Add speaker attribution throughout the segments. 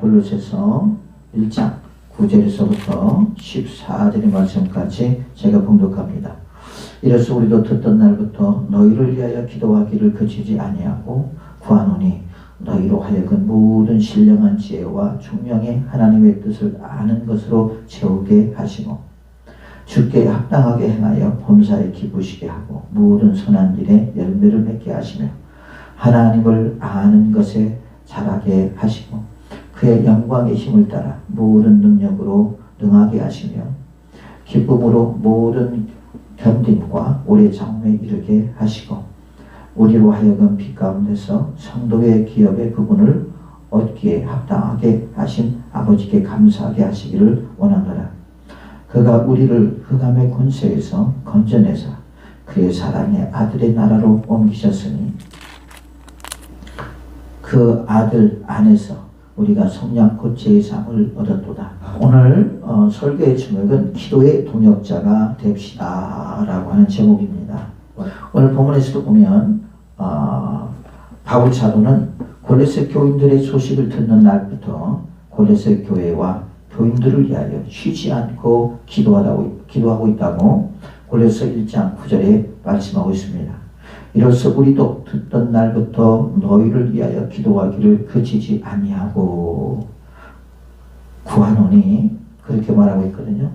Speaker 1: 골로새서 1장 9절에서부터 14절의 말씀까지 제가 봉독합니다. 이래서 우리도 듣던 날부터 너희를 위하여 기도하기를 그치지 아니하고 구하노니 너희로 하여금 모든 신령한 지혜와 총명의 하나님의 뜻을 아는 것으로 채우게 하시고 주께 합당하게 행하여 범사에 기쁘시게 하고 모든 선한 일에 열매를 맺게 하시며 하나님을 아는 것에 자라게 하시고 그의 영광의 힘을 따라 모든 능력으로 능하게 하시며 기쁨으로 모든 견딤과 오래 장래에 이르게 하시고 우리로 하여금 빛 가운데서 성도의 기업의 부분을 얻기에 합당하게 하신 아버지께 감사하게 하시기를 원하노라. 그가 우리를 흑암의 권세에서 건져내사 그의 사랑의 아들의 나라로 옮기셨으니 그 아들 안에서 우리가 성령 곧 제사함을 얻었도다. 오늘 설교의 제목은 기도의 동역자가 됩시다 라고 하는 제목입니다. 오늘 본문에서도 보면 바울 사도는 골로새 교인들의 소식을 듣는 날부터 골로새 교회와 교인들을 위하여 쉬지 않고 기도하고 있다고 골로새 1장 9절에 말씀하고 있습니다. 이로써 우리도 듣던 날부터 너희를 위하여 기도하기를 그치지 아니하고 구하노니 그렇게 말하고 있거든요.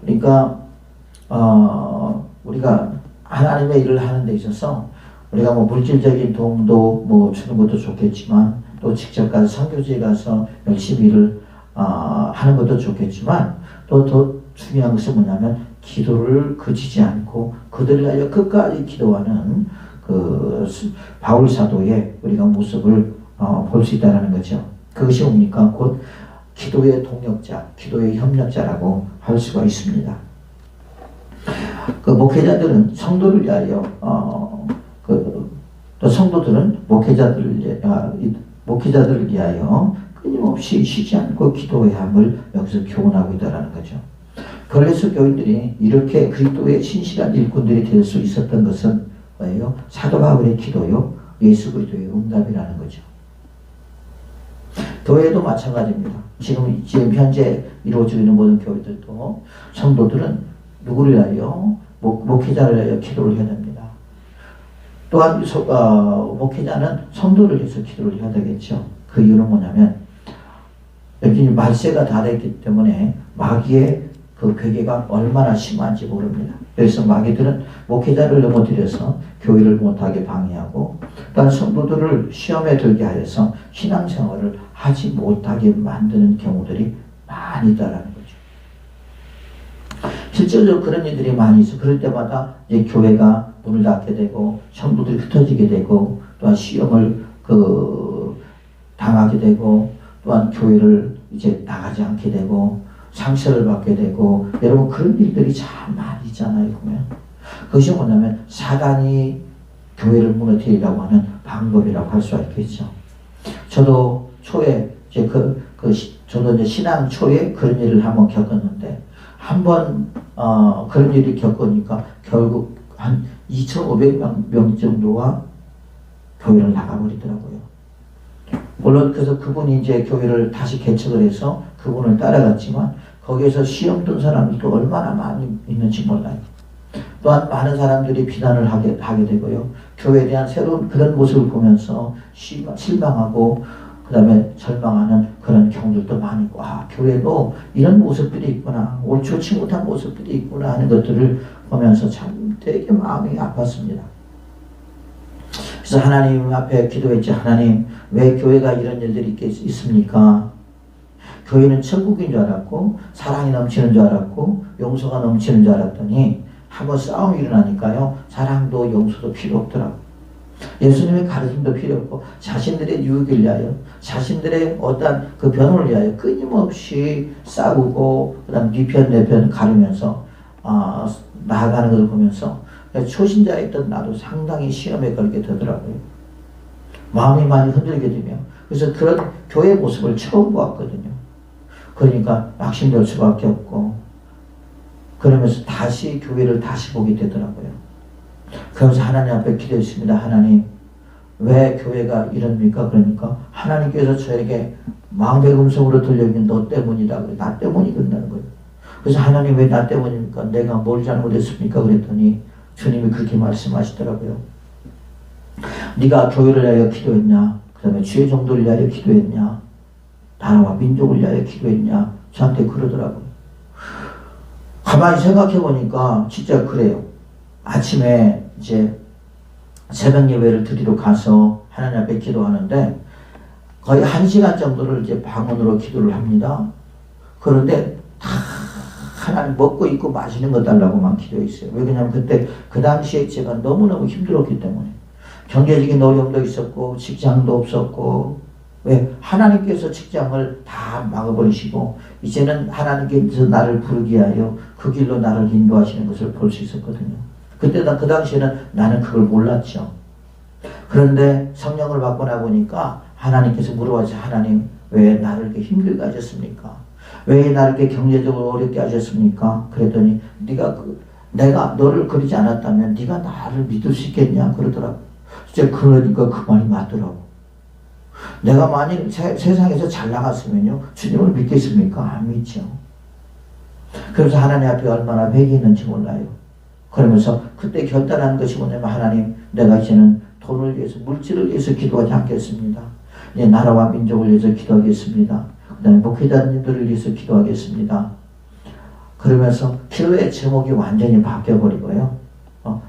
Speaker 1: 그러니까 우리가 하나님의 일을 하는 데 있어서 우리가 물질적인 도움도 주는 것도 좋겠지만 또 직접 가서 선교지에 가서 열심히 일을 하는 것도 좋겠지만 또 더 중요한 것은 뭐냐면 기도를 그치지 않고 그들을 위하여 끝까지 기도하는 그 바울 사도의 우리가 모습을 볼 수 있다는 거죠. 그것이 뭡니까? 곧 기도의 동역자, 기도의 협력자라고 할 수가 있습니다. 그 목회자들은 성도를 위하여 또 성도들은 목회자들을 위하여 끊임없이 쉬지 않고 기도해야 함을 여기서 교훈하고 있다는 거죠. 골로새 교인들이 이렇게 그리스도의 신실한 일꾼들이 될 수 있었던 것은 뭐예요? 사도 바울의 기도요, 예수 그리스도의 응답이라는 거죠. 교회도 마찬가지입니다. 지금 현재 이루어지고 있는 모든 교회들도 성도들은 누구를 위하여? 목회자를 위하여 기도를 해야 됩니다. 또한 목회자는 성도를 위해서 기도를 해야 되겠죠. 그 이유는 뭐냐면 여기 말세가 다 됐기 때문에 마귀의 그 괴계가 얼마나 심한지 모릅니다. 그래서 마귀들은 목회자를 넘어뜨려서 교회를 못하게 방해하고 또한 성도들을 시험에 들게 하여서 신앙생활을 하지 못하게 만드는 경우들이 많이 있다는 거죠. 실제로 그런 일들이 많이 있어. 그럴 때마다 이제 교회가 문을 닫게 되고 성도들이 흩어지게 되고 또한 시험을 당하게 되고 또한 교회를 이제 나가지 않게 되고 상처를 받게 되고 여러분 그런 일들이 참 많이 있잖아요. 보면 그것이 뭐냐면 사단이 교회를 무너뜨리려고 하는 방법이라고 할 수가 있겠죠. 저도 초에 이제 저도 이제 신앙 초에 그런 일을 한번 겪었는데 한번 그런 일을 겪으니까 결국 한 2,500명 정도가 교회를 나가버리더라고요. 물론 그래서 그분이 이제 교회를 다시 개척을 해서 그분을 따라갔지만 거기에서 시험 든 사람들도 얼마나 많이 있는지 몰라요. 또한 많은 사람들이 비난을 하게 되고요. 교회에 대한 새로운 그런 모습을 보면서 실망하고 그 다음에 절망하는 그런 경우들도 많이 있고 교회도 이런 모습들이 있구나, 좋지 못한 모습들이 있구나 하는 것들을 보면서 참 되게 마음이 아팠습니다. 그래서 하나님 앞에 기도했지. 하나님 왜 교회가 이런 일들이 있습니까? 교회는 천국인 줄 알았고 사랑이 넘치는 줄 알았고 용서가 넘치는 줄 알았더니 한번 싸움이 일어나니까요 사랑도 용서도 필요 없더라고요. 예수님의 가르침도 필요 없고 자신들의 유익을 위하여 자신들의 어떤 그 변호를 위하여 끊임없이 싸우고 그 다음 네 편 내 편 가르면서 나아가는 것을 보면서 초신자였던 나도 상당히 시험에 걸게 되더라고요. 마음이 많이 흔들게 되며 그래서 그런 교회 모습을 처음 보았거든요. 그러니까 낙심될 수밖에 없고 그러면서 다시 교회를 다시 보게 되더라고요. 그러면서 하나님 앞에 기도했습니다. 하나님 왜 교회가 이럽니까? 그러니까 하나님께서 저에게 망백 음성으로 들려오면 너 때문이다. 그래. 나 때문이 그런다는 거예요. 그래서 하나님 왜 나 때문입니까? 내가 뭘 잘못했습니까? 그랬더니 주님이 그렇게 말씀하시더라고요. 네가 교회를 위하여 기도했냐? 그 다음에 주의 정도를 위하여 기도했냐? 나라와 민족을 위하여 기도했냐? 저한테 그러더라고요. 가만히 생각해 보니까 진짜 그래요. 아침에 이제 새벽 예배를 드리러 가서 하나님 앞에 기도하는데 거의 1시간 정도를 이제 방언으로 기도를 합니다. 그런데 다 하나님 먹고 입고 마시는 거 달라고만 기도했어요. 왜 그러냐면 그때 그 당시에 제가 너무너무 힘들었기 때문에 경제적인 어려움도 있었고 직장도 없었고 왜 하나님께서 직장을 다 막아버리시고 이제는 하나님께서 나를 부르기 위하여 그 길로 나를 인도하시는 것을 볼 수 있었거든요. 그때 그 당시에는 나는 그걸 몰랐죠. 그런데 성령을 받고 나보니까 하나님께서 물어봐서 하나님 왜 나를 이렇게 힘들게 하셨습니까? 왜 나를 이렇게 경제적으로 어렵게 하셨습니까? 그랬더니 내가 너를 그러지 않았다면 네가 나를 믿을 수 있겠냐 그러더라고. 진짜 그러니까 그 말이 맞더라고. 내가 만약 세상에서 잘 나갔으면요 주님을 믿겠습니까? 안 믿죠. 그래서 하나님 앞에 얼마나 회개했는지 몰라요. 그러면서 그때 결단한 것이 뭐냐면 하나님 내가 이제는 돈을 위해서 물질을 위해서 기도하지 않겠습니다. 이제 나라와 민족을 위해서 기도하겠습니다. 그 다음에 목회자님들을 위해서 기도하겠습니다. 그러면서 기도의 제목이 완전히 바뀌어버리고요.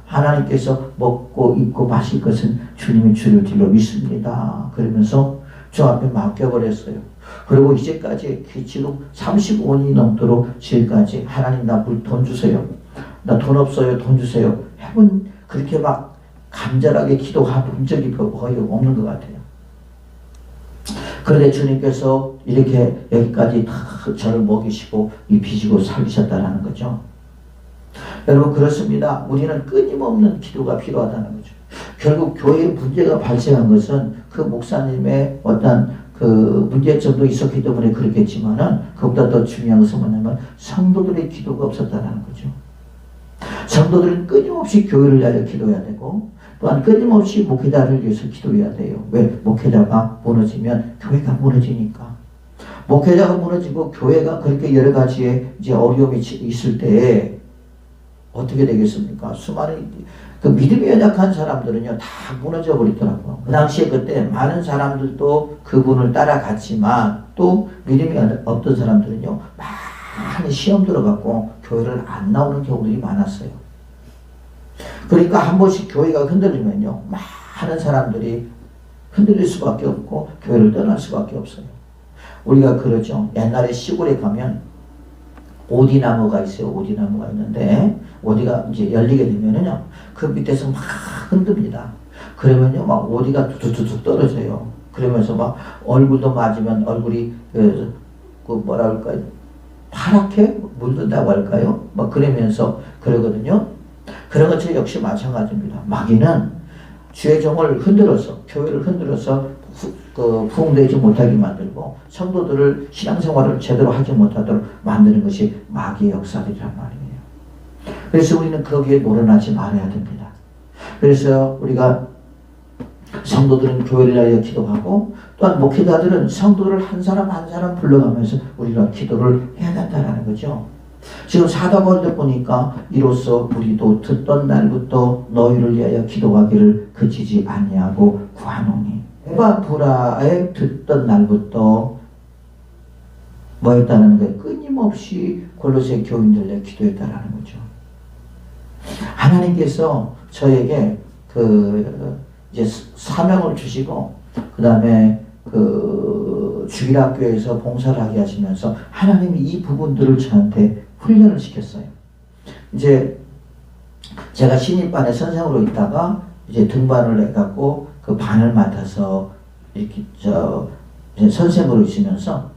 Speaker 1: 하나님께서 먹고 입고 마실 것은 주님이 주를 뒤로 믿습니다. 그러면서 저 앞에 맡겨버렸어요. 그리고 이제까지 지금 35년이 넘도록 지금까지 하나님 나 돈 주세요. 나 돈 없어요. 돈 주세요. 해본 그렇게 막 간절하게 기도한 적이 거의 없는 것 같아요. 그런데 주님께서 이렇게 여기까지 다 저를 먹이시고 입히시고 살리셨다는 거죠. 여러분 그렇습니다. 우리는 끊임없는 기도가 필요하다는 거죠. 결국 교회에 문제가 발생한 것은 그 목사님의 어떤 그 문제점도 있었기 때문에 그렇겠지만은 그보다 더 중요한 것은 뭐냐면 성도들의 기도가 없었다는 거죠. 성도들은 끊임없이 교회를 위하여 기도해야 되고 또한 끊임없이 목회자를 위해서 기도해야 돼요. 왜? 목회자가 무너지면 교회가 무너지니까. 목회자가 무너지고 교회가 그렇게 여러 가지의 이제 어려움이 있을 때에 어떻게 되겠습니까? 수많은 그 믿음이 연약한 사람들은요 다 무너져 버리더라고요. 그 당시에 그때 많은 사람들도 그분을 따라갔지만 또 믿음이 없던 사람들은요 많이 시험 들어갖고 교회를 안 나오는 경우들이 많았어요. 그러니까 한 번씩 교회가 흔들리면요 많은 사람들이 흔들릴 수밖에 없고 교회를 떠날 수밖에 없어요. 우리가 그러죠. 옛날에 시골에 가면 오디나무가 있어요. 오디나무가 있는데 오디가 이제 열리게 되면은요 그 밑에서 막 흔듭니다. 그러면요 막 오디가 두둑두둑 떨어져요. 그러면서 막 얼굴도 맞으면 얼굴이 그 뭐라 할까요? 파랗게 물든다고 할까요? 막 그러면서 그러거든요. 그런 것처럼 역시 마찬가지입니다. 마귀는 주의 종을 흔들어서 교회를 흔들어서 부흥되지 못하게 만들고 성도들을 신앙생활을 제대로 하지 못하도록 만드는 것이 마귀의 역사들이란 말이에요. 그래서 우리는 거기에 놀아나지 말아야 됩니다. 그래서 우리가 성도들은 교회를 위하여 기도하고 또한 목회자들은 성도들을 한 사람 한 사람 불러가면서 우리가 기도를 해야 된다는 거죠. 지금 사도바울도 보니까 이로써 우리도 듣던 날부터 너희를 위하여 기도하기를 그치지 아니하고 구하노니 에바브라에 듣던 날부터 뭐 했다는 거예요? 끊임없이 골로새 교인들에 기도했다는 거죠. 하나님께서 저에게 이제 사명을 주시고 그 다음에 주일학교에서 봉사를 하게 하시면서 하나님이 이 부분들을 저한테 훈련을 시켰어요. 이제 제가 신입반에 선생으로 있다가 이제 등반을 해갖고 그 반을 맡아서 이렇게 선생으로 있으면서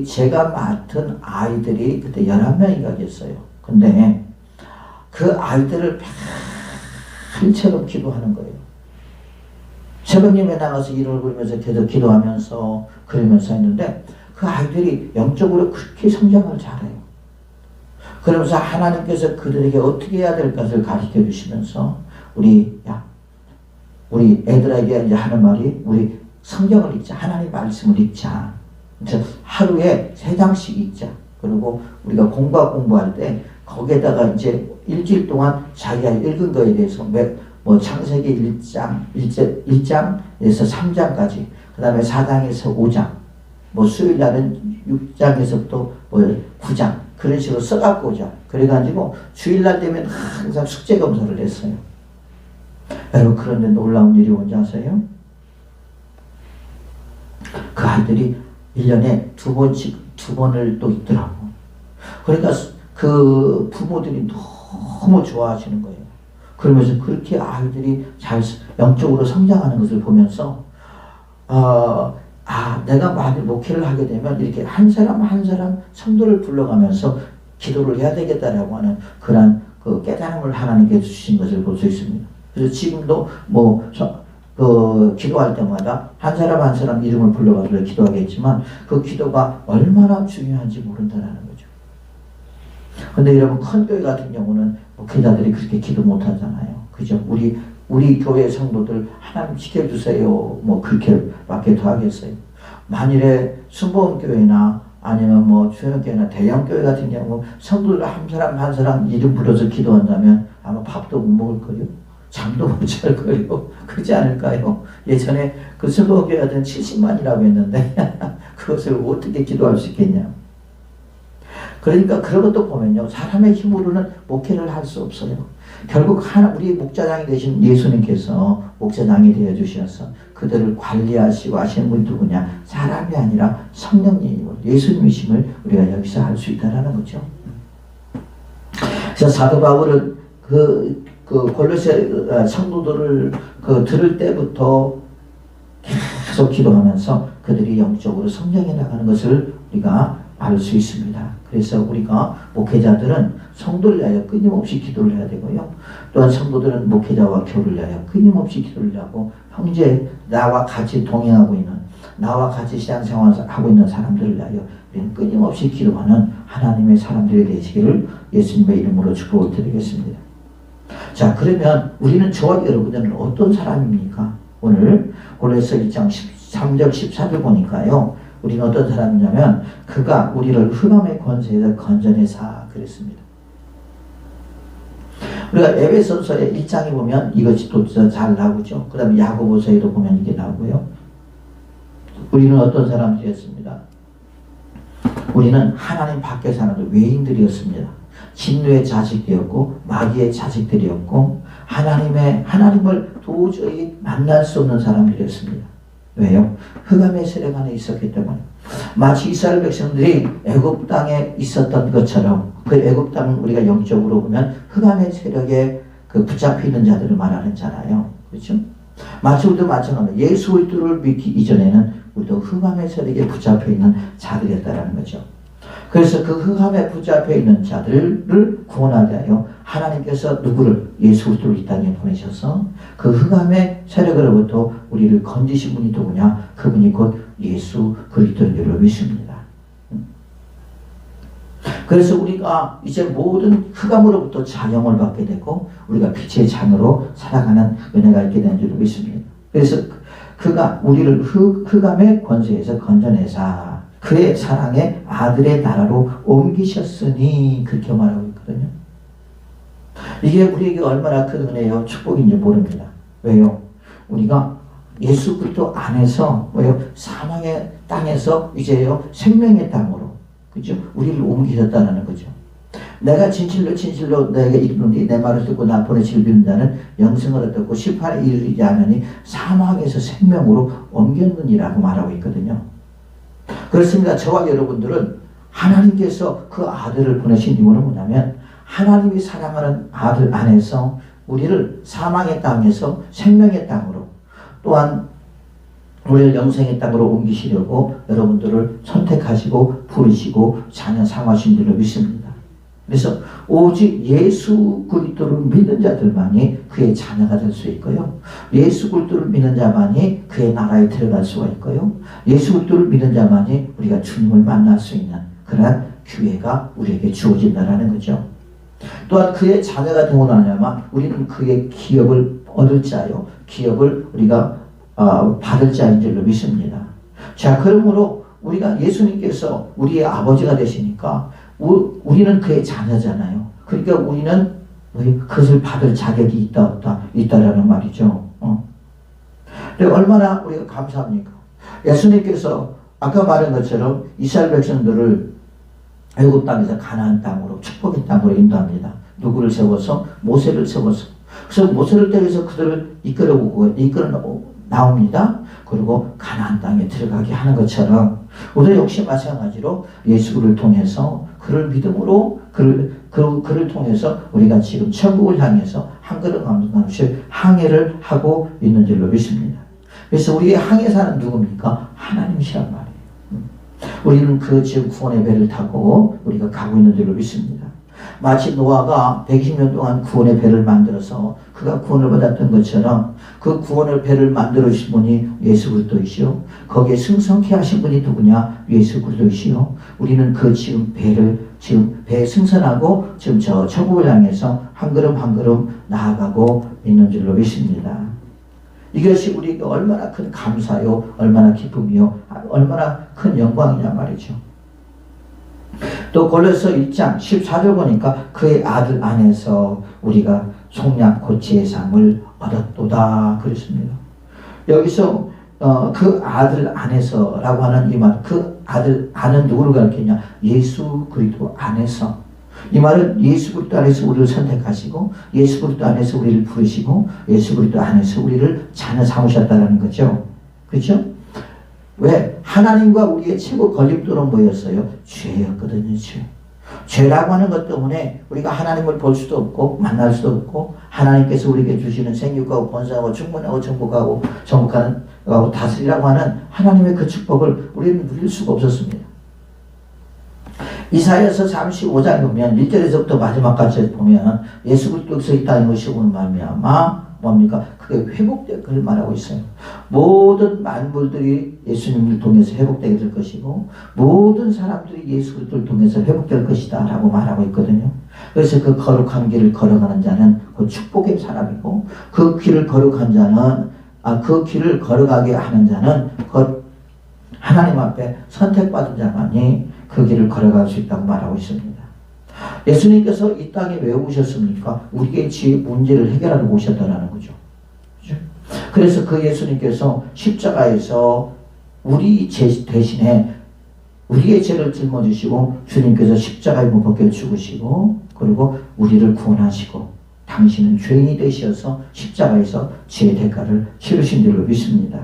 Speaker 1: 제가 맡은 아이들이 그때 11명인가 됐어요. 근데 그 아이들을 별처럼 기도하는 거예요. 새벽 예배 나가서 이름을 부르면서 계속 기도하면서 그러면서 했는데 그 아이들이 영적으로 그렇게 성장을 잘해요. 그러면서 하나님께서 그들에게 어떻게 해야 될 것을 가르쳐 주시면서 우리 애들에게 이제 하는 말이 우리 성경을 읽자. 하나님 말씀을 읽자. 그래서 하루에 3장씩 읽자. 그리고 우리가 공부할 때 거기에다가 이제 일주일 동안 자기가 읽은 거에 대해서 뭐 창세기 1장에서 3장까지, 그 다음에 4장에서 5장, 뭐 수요일 날은 6장에서부터 뭐 9장, 그런 식으로 써갖고 오자. 그래가지고 주일날 되면 항상 숙제 검사를 했어요. 여러분, 그런데 놀라운 일이 뭔지 아세요? 그 아이들이 1년에 2번을 또 읽더라고. 그러니까 그 부모들이 너무 좋아하시는 거예요. 그러면서 그렇게 아이들이 잘 영적으로 성장하는 것을 보면서 내가 만약 목회를 하게 되면 이렇게 한 사람 한 사람 성도를 불러가면서 기도를 해야 되겠다라고 하는 그런 그 깨달음을 하나님께 주신 것을 볼 수 있습니다. 그래서 지금도 기도할 때마다 한 사람 한 사람 이름을 불러가지고 기도하겠지만 그 기도가 얼마나 중요한지 모른다는 거죠. 근데 여러분, 큰 교회 같은 경우는 목회자들이 그렇게 기도 못 하잖아요. 그죠? 우리 교회 성도들 하나님 지켜주세요. 뭐 그렇게 밖에 더 하겠어요. 만일에 순복음교회나 아니면 뭐 주연교회나 대형교회 같은 경우 성도들 한 사람 한 사람 이름 불러서 기도한다면 아마 밥도 못 먹을 거요. 잠도 못 잘 거요. 그렇지 않을까요? 예전에 그 순복음교회 같은 70만이라고 했는데 그것을 어떻게 기도할 수 있겠냐. 그러니까 그런 것도 보면요, 사람의 힘으로는 목회를 할 수 없어요. 결국 우리 목자장이 되신 예수님께서 목자장이 되어 주셔서 그들을 관리하시고 하시는 분이 누구냐? 사람이 아니라 성령님이고 예수님이심을 우리가 여기서 알 수 있다는 거죠. 그래서 사도 바울은 그 골로새 성도들을 들을 때부터 계속 기도하면서 그들이 영적으로 성장해 나가는 것을 우리가 알 수 있습니다. 그래서 우리가 목회자들은 성도를 위하여 끊임없이 기도를 해야 되고요. 또한 성도들은 목회자와 교를 위하여 끊임없이 기도를 하고, 형제 나와 같이 동행하고 있는, 나와 같이 신앙생활을 하고 있는 사람들을 위하여 우리는 끊임없이 기도하는 하나님의 사람들이 되시기를 예수님의 이름으로 축복을 드리겠습니다. 자, 그러면 우리는 저와 여러분들은 어떤 사람입니까? 오늘 골로새 1장 13절 14절 보니까요, 우리는 어떤 사람이냐면 그가 우리를 흑암의 권세에서 건져내사 그랬습니다. 우리가 에베소서의 1장에 보면 이것이 또 잘 나오죠. 그 다음에 야고보서에도 보면 이게 나오고요. 우리는 어떤 사람들이었습니다. 우리는 하나님 밖에 사는 외인들이었습니다. 진노의 자식이었고 마귀의 자식들이었고 하나님을 도저히 만날 수 없는 사람들이었습니다. 왜요? 흑암의 세력 안에 있었기 때문에. 마치 이스라엘 백성들이 애굽 땅에 있었던 것처럼, 그 애굽 땅은 우리가 영적으로 보면 흑암의 세력에 붙잡혀 있는 자들을 말하잖아요. 그렇죠? 마치 우리도 마찬가지로 예수 그리스도를 믿기 이전에는 우리도 흑암의 세력에 붙잡혀 있는 자들이었다는 거죠. 그래서 그 흑암에 붙잡혀 있는 자들을 구원하게 하여 하나님께서 누구를? 예수 그리스도를 이 땅에 보내셔서 그 흑암의 세력으로부터 우리를 건지신 분이 누구냐? 그분이 곧 예수 그리스도인 줄을 믿습니다. 그래서 우리가 이제 모든 흑암으로부터 자영을 받게 되고 우리가 빛의 장으로 살아가는 은혜가 있게 된 줄을 믿습니다. 그래서 그가 우리를 흑암의 권세에서 건져내사 그의 사랑의 아들의 나라로 옮기셨으니 그렇게 말하고 있거든요. 이게 우리에게 얼마나 큰 은혜요 축복인지 모릅니다. 왜요? 우리가 예수 그리스도 안에서 사망의 땅에서 이제요 생명의 땅으로, 그죠? 우리를 옮기셨다는 거죠. 내가 진실로 내게 이르노니 내 말을 듣고 나 보내실 믿는 자는 영생을 얻었고 심판에 이르지 않으니 사망에서 생명으로 옮겼느니라고 말하고 있거든요. 그렇습니다. 저와 여러분들은 하나님께서 그 아들을 보내신 이유는 뭐냐면 하나님이 사랑하는 아들 안에서 우리를 사망의 땅에서 생명의 땅으로, 또한 우리를 영생의 땅으로 옮기시려고 여러분들을 선택하시고 부르시고 자녀 삼으신 줄로 믿습니다. 그래서 오직 예수 그리스도를 믿는 자들만이 그의 자녀가 될 수 있고요. 예수 그리스도를 믿는 자만이 그의 나라에 들어갈 수가 있고요. 예수 그리스도를 믿는 자만이 우리가 주님을 만날 수 있는 그러한 기회가 우리에게 주어진다는 거죠. 또한 그의 자녀가 되고 나면 우리는 그의 기업을 얻을 자요, 기업을 우리가 받을 자인 줄로 믿습니다. 자, 그러므로 우리가 예수님께서 우리의 아버지가 되시니까 우리는 그의 자녀잖아요. 그러니까 우리는 그것을 받을 자격이 있다 없다 있다라는 말이죠. 근데 얼마나 우리가 감사합니까? 예수님께서 아까 말한 것처럼 이스라엘 백성들을 애굽 땅에서 가나안 땅으로 축복의 땅으로 인도합니다. 누구를 세워서? 모세를 세워서. 그래서 모세를 통해서 그들을 이끌어 나옵니다. 그리고 가나안 땅에 들어가게 하는 것처럼 우리 역시 마찬가지로 예수를 통해서 그를 믿음으로 그를 통해서 우리가 지금 천국을 향해서 한 걸음 한 걸음씩 항해를 하고 있는 줄로 믿습니다. 그래서 우리의 항해사는 누굽니까? 하나님이시란 말이에요. 우리는 그 지금 구원의 배를 타고 우리가 가고 있는 줄로 믿습니다. 마치 노아가 120년 동안 구원의 배를 만들어서 그가 구원을 받았던 것처럼 그 구원의 배를 만들어 주신 분이 예수 그리스도이시요. 거기에 승선케 하신 분이 누구냐? 예수 그리스도이시요. 우리는 그 지금 배 승선하고 지금 저 천국을 향해서 한 걸음 한 걸음 나아가고 있는 줄로 믿습니다. 이것이 우리에게 얼마나 큰 감사요, 얼마나 기쁨이요, 얼마나 큰 영광이냐 말이죠. 또 골로새 1장 14절 보니까 그의 아들 안에서 우리가 속량 곧 제사함을 얻었도다 그랬습니다. 여기서 그 아들 안에서라고 하는 이 말, 그 아들 안은 누구를 가리키냐? 예수 그리스도 안에서. 이 말은 예수 그리스도 안에서 우리를 선택하시고 예수 그리스도 안에서 우리를 부르시고 예수 그리스도 안에서 우리를 자녀 삼으셨다는 거죠. 그렇죠? 왜? 하나님과 우리의 최고 걸림돌은 뭐였어요? 죄였거든요. 죄라고 하는 것 때문에 우리가 하나님을 볼 수도 없고 만날 수도 없고 하나님께서 우리에게 주시는 생육하고 번성하고 충만하고 정복하는 다스리라고 하는 하나님의 그 축복을 우리는 누릴 수가 없었습니다. 이사야서 35장 보면 1절에서부터 마지막까지 보면 예수 그리스도께서 이 땅에 오시고 말미암아 뭡니까? 그게 회복될 것을 말하고 있어요. 모든 만물들이 예수님을 통해서 회복되게 될 것이고 모든 사람들이 예수 그리스도를 통해서 회복될 것이다 라고 말하고 있거든요. 그래서 그 거룩한 길을 걸어가는 자는 그 축복의 사람이고 그 길을 거룩한 자는 그 길을 걸어가게 하는 자는 그 하나님 앞에 선택받은 자만이 그 길을 걸어갈 수 있다고 말하고 있습니다. 예수님께서 이 땅에 왜 오셨습니까? 우리의 지혜 문제를 해결하러 오셨다는 거죠. 그래서 그 예수님께서 십자가에서 우리 대신에 우리의 죄를 짊어지시고 주님께서 십자가에 못 박혀 죽으시고 그리고 우리를 구원하시고 당신은 죄인이 되셔서 십자가에서 죄의 대가를 치르신 줄로 믿습니다.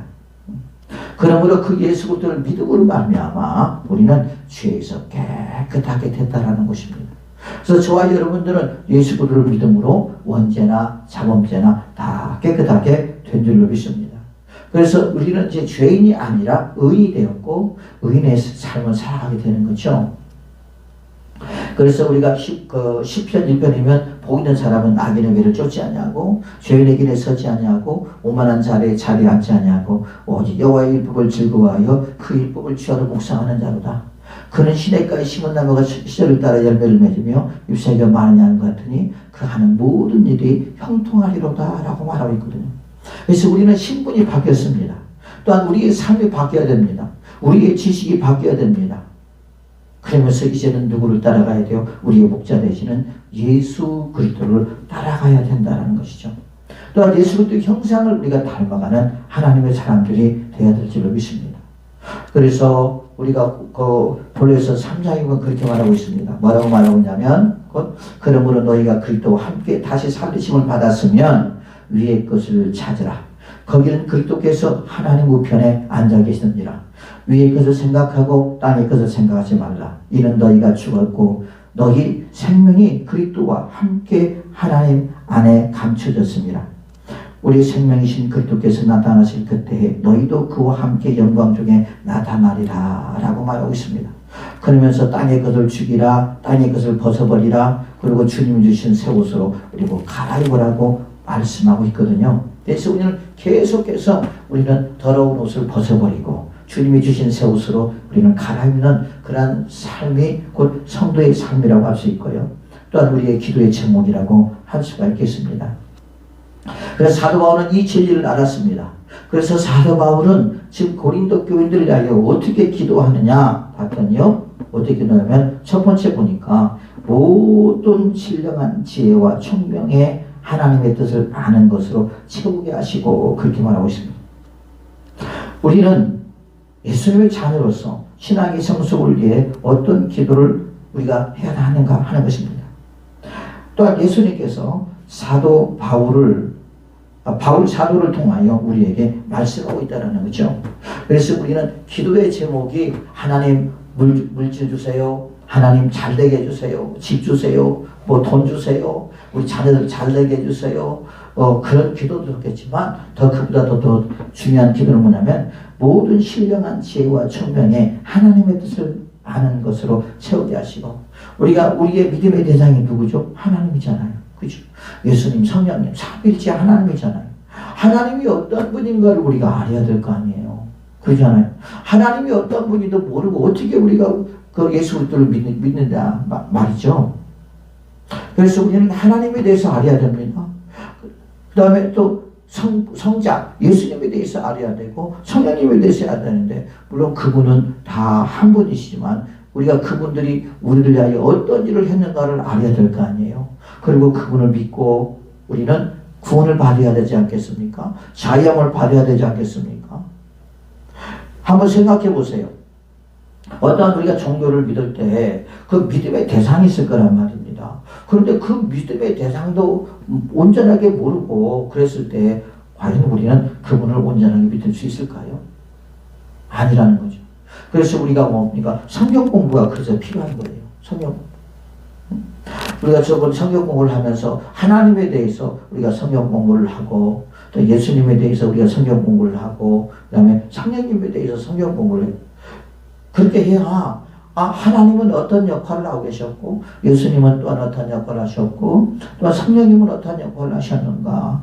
Speaker 1: 그러므로 그 예수 그리스도를 믿음으로 말미암아 우리는 죄에서 깨끗하게 됐다라는 것입니다. 그래서 저와 여러분들은 예수 그리스도를 믿음으로 원죄나 자범죄나 다 깨끗하게 된 줄로 믿습니다. 그래서 우리는 이제 죄인이 아니라 의인이 되었고 의인의 삶을 살아가게 되는 거죠. 그래서 우리가 시편 1편이면 복 있는 사람은 악인의 길을 쫓지 아니하고 죄인의 길에 서지 아니하고 오만한 자리에 앉지 아니하고 오직 여호와의 율법을 즐거워하여 그 율법을 취하러 묵상하는 자로다. 그는 시냇가에 심은 나무가 시절을 따라 열매를 맺으며 잎사귀가 많은 양 같으니 그 하는 모든 일이 형통하리로다 라고 말하고 있거든요. 그래서 우리는 신분이 바뀌었습니다. 또한 우리의 삶이 바뀌어야 됩니다. 우리의 지식이 바뀌어야 됩니다. 그러면서 이제는 누구를 따라가야 돼요? 우리의 목자 되시는 예수 그리스도를 따라가야 된다는 것이죠. 또한 예수 그리스도의 형상을 우리가 닮아가는 하나님의 사람들이 되어야 될 줄로 믿습니다. 그래서 우리가 본래에서 3장에 보면 그렇게 말하고 있습니다. 뭐라고 말하고 있냐면 그러므로 너희가 그리스도와 함께 다시 살리심을 받았으면 위의 것을 찾으라. 거기는 그리스도께서 하나님 우편에 앉아 계시느니라. 위의 것을 생각하고 땅의 것을 생각하지 말라. 이는 너희가 죽었고 너희 생명이 그리스도와 함께 하나님 안에 감춰졌습니다. 우리 생명이신 그리스도께서 나타나실 그때에 너희도 그와 함께 영광 중에 나타나리라 라고 말하고 있습니다. 그러면서 땅의 것을 죽이라, 땅의 것을 벗어버리라, 그리고 주님이 주신 새 옷으로 그리고 갈아입으라고 말씀하고 있거든요. 그래서 우리는 계속해서 우리는 더러운 옷을 벗어버리고 주님이 주신 새 옷으로 우리는 갈아입는 그러한 삶이 곧 성도의 삶이라고 할 수 있고요. 또한 우리의 기도의 제목이라고 할 수가 있겠습니다. 그래서 사도 바울은 이 진리를 알았습니다. 그래서 사도 바울은 지금 고린도 교인들을 위하여 어떻게 기도하느냐 봤더니요. 어떻게 기도하냐면 첫 번째 보니까 모든 신령한 지혜와 총명의 하나님의 뜻을 아는 것으로 채우게 하시고 그렇게 말하고 있습니다. 우리는 예수님의 자녀로서 신앙의 성숙을 위해 어떤 기도를 우리가 해야 하는가 하는 것입니다. 또한 예수님께서 사도 바울 사도를 통하여 우리에게 말씀하고 있다는 거죠. 그래서 우리는 기도의 제목이 하나님 물질 주세요. 하나님 잘되게 해주세요. 집 주세요. 뭐 돈 주세요. 우리 자녀들 잘되게 해주세요. 그런 기도도 좋겠지만 더 그보다도 더 중요한 기도는 뭐냐면 모든 신령한 지혜와 총명에 하나님의 뜻을 아는 것으로 채우게 하시고 우리의 믿음의 대상이 누구죠? 하나님이잖아요. 그죠? 예수님, 성령님, 삼위일체 하나님이잖아요. 하나님이 어떤 분인가를 우리가 알아야 될 거 아니에요. 그러잖아요. 하나님이 어떤 분인도 모르고 어떻게 우리가 그 예수 그리스도를 믿는다 말이죠. 그래서 우리는 하나님에 대해서 알아야 됩니다. 그 다음에 또 성자, 예수님에 대해서 알아야 되고 성령님에 대해서 알아야 되는데 물론 그분은 다 한 분이시지만 우리가 그분들이 우리를 위하여 어떤 일을 했는가를 알아야 될 거 아니에요. 그리고 그분을 믿고 우리는 구원을 받아야 되지 않겠습니까? 자유함을 받아야 되지 않겠습니까? 한번 생각해 보세요. 어떤 우리가 종교를 믿을 때 그 믿음의 대상이 있을 거란 말입니다. 그런데 그 믿음의 대상도 온전하게 모르고 그랬을 때 과연 우리는 그분을 온전하게 믿을 수 있을까요? 아니라는 거죠. 그래서 우리가 뭡니까? 성경 공부가 그래서 필요한 거예요. 성경. 우리가 저번 성경 공부를 하면서 하나님에 대해서 우리가 성경 공부를 하고 또 예수님에 대해서 우리가 성경 공부를 하고 그 다음에 성령님에 대해서 성경 공부를 해요. 그렇게 해야 하나님은 어떤 역할을 하고 계셨고 예수님은 또한 어떤 역할을 하셨고 또 성령님은 어떤 역할을 하셨는가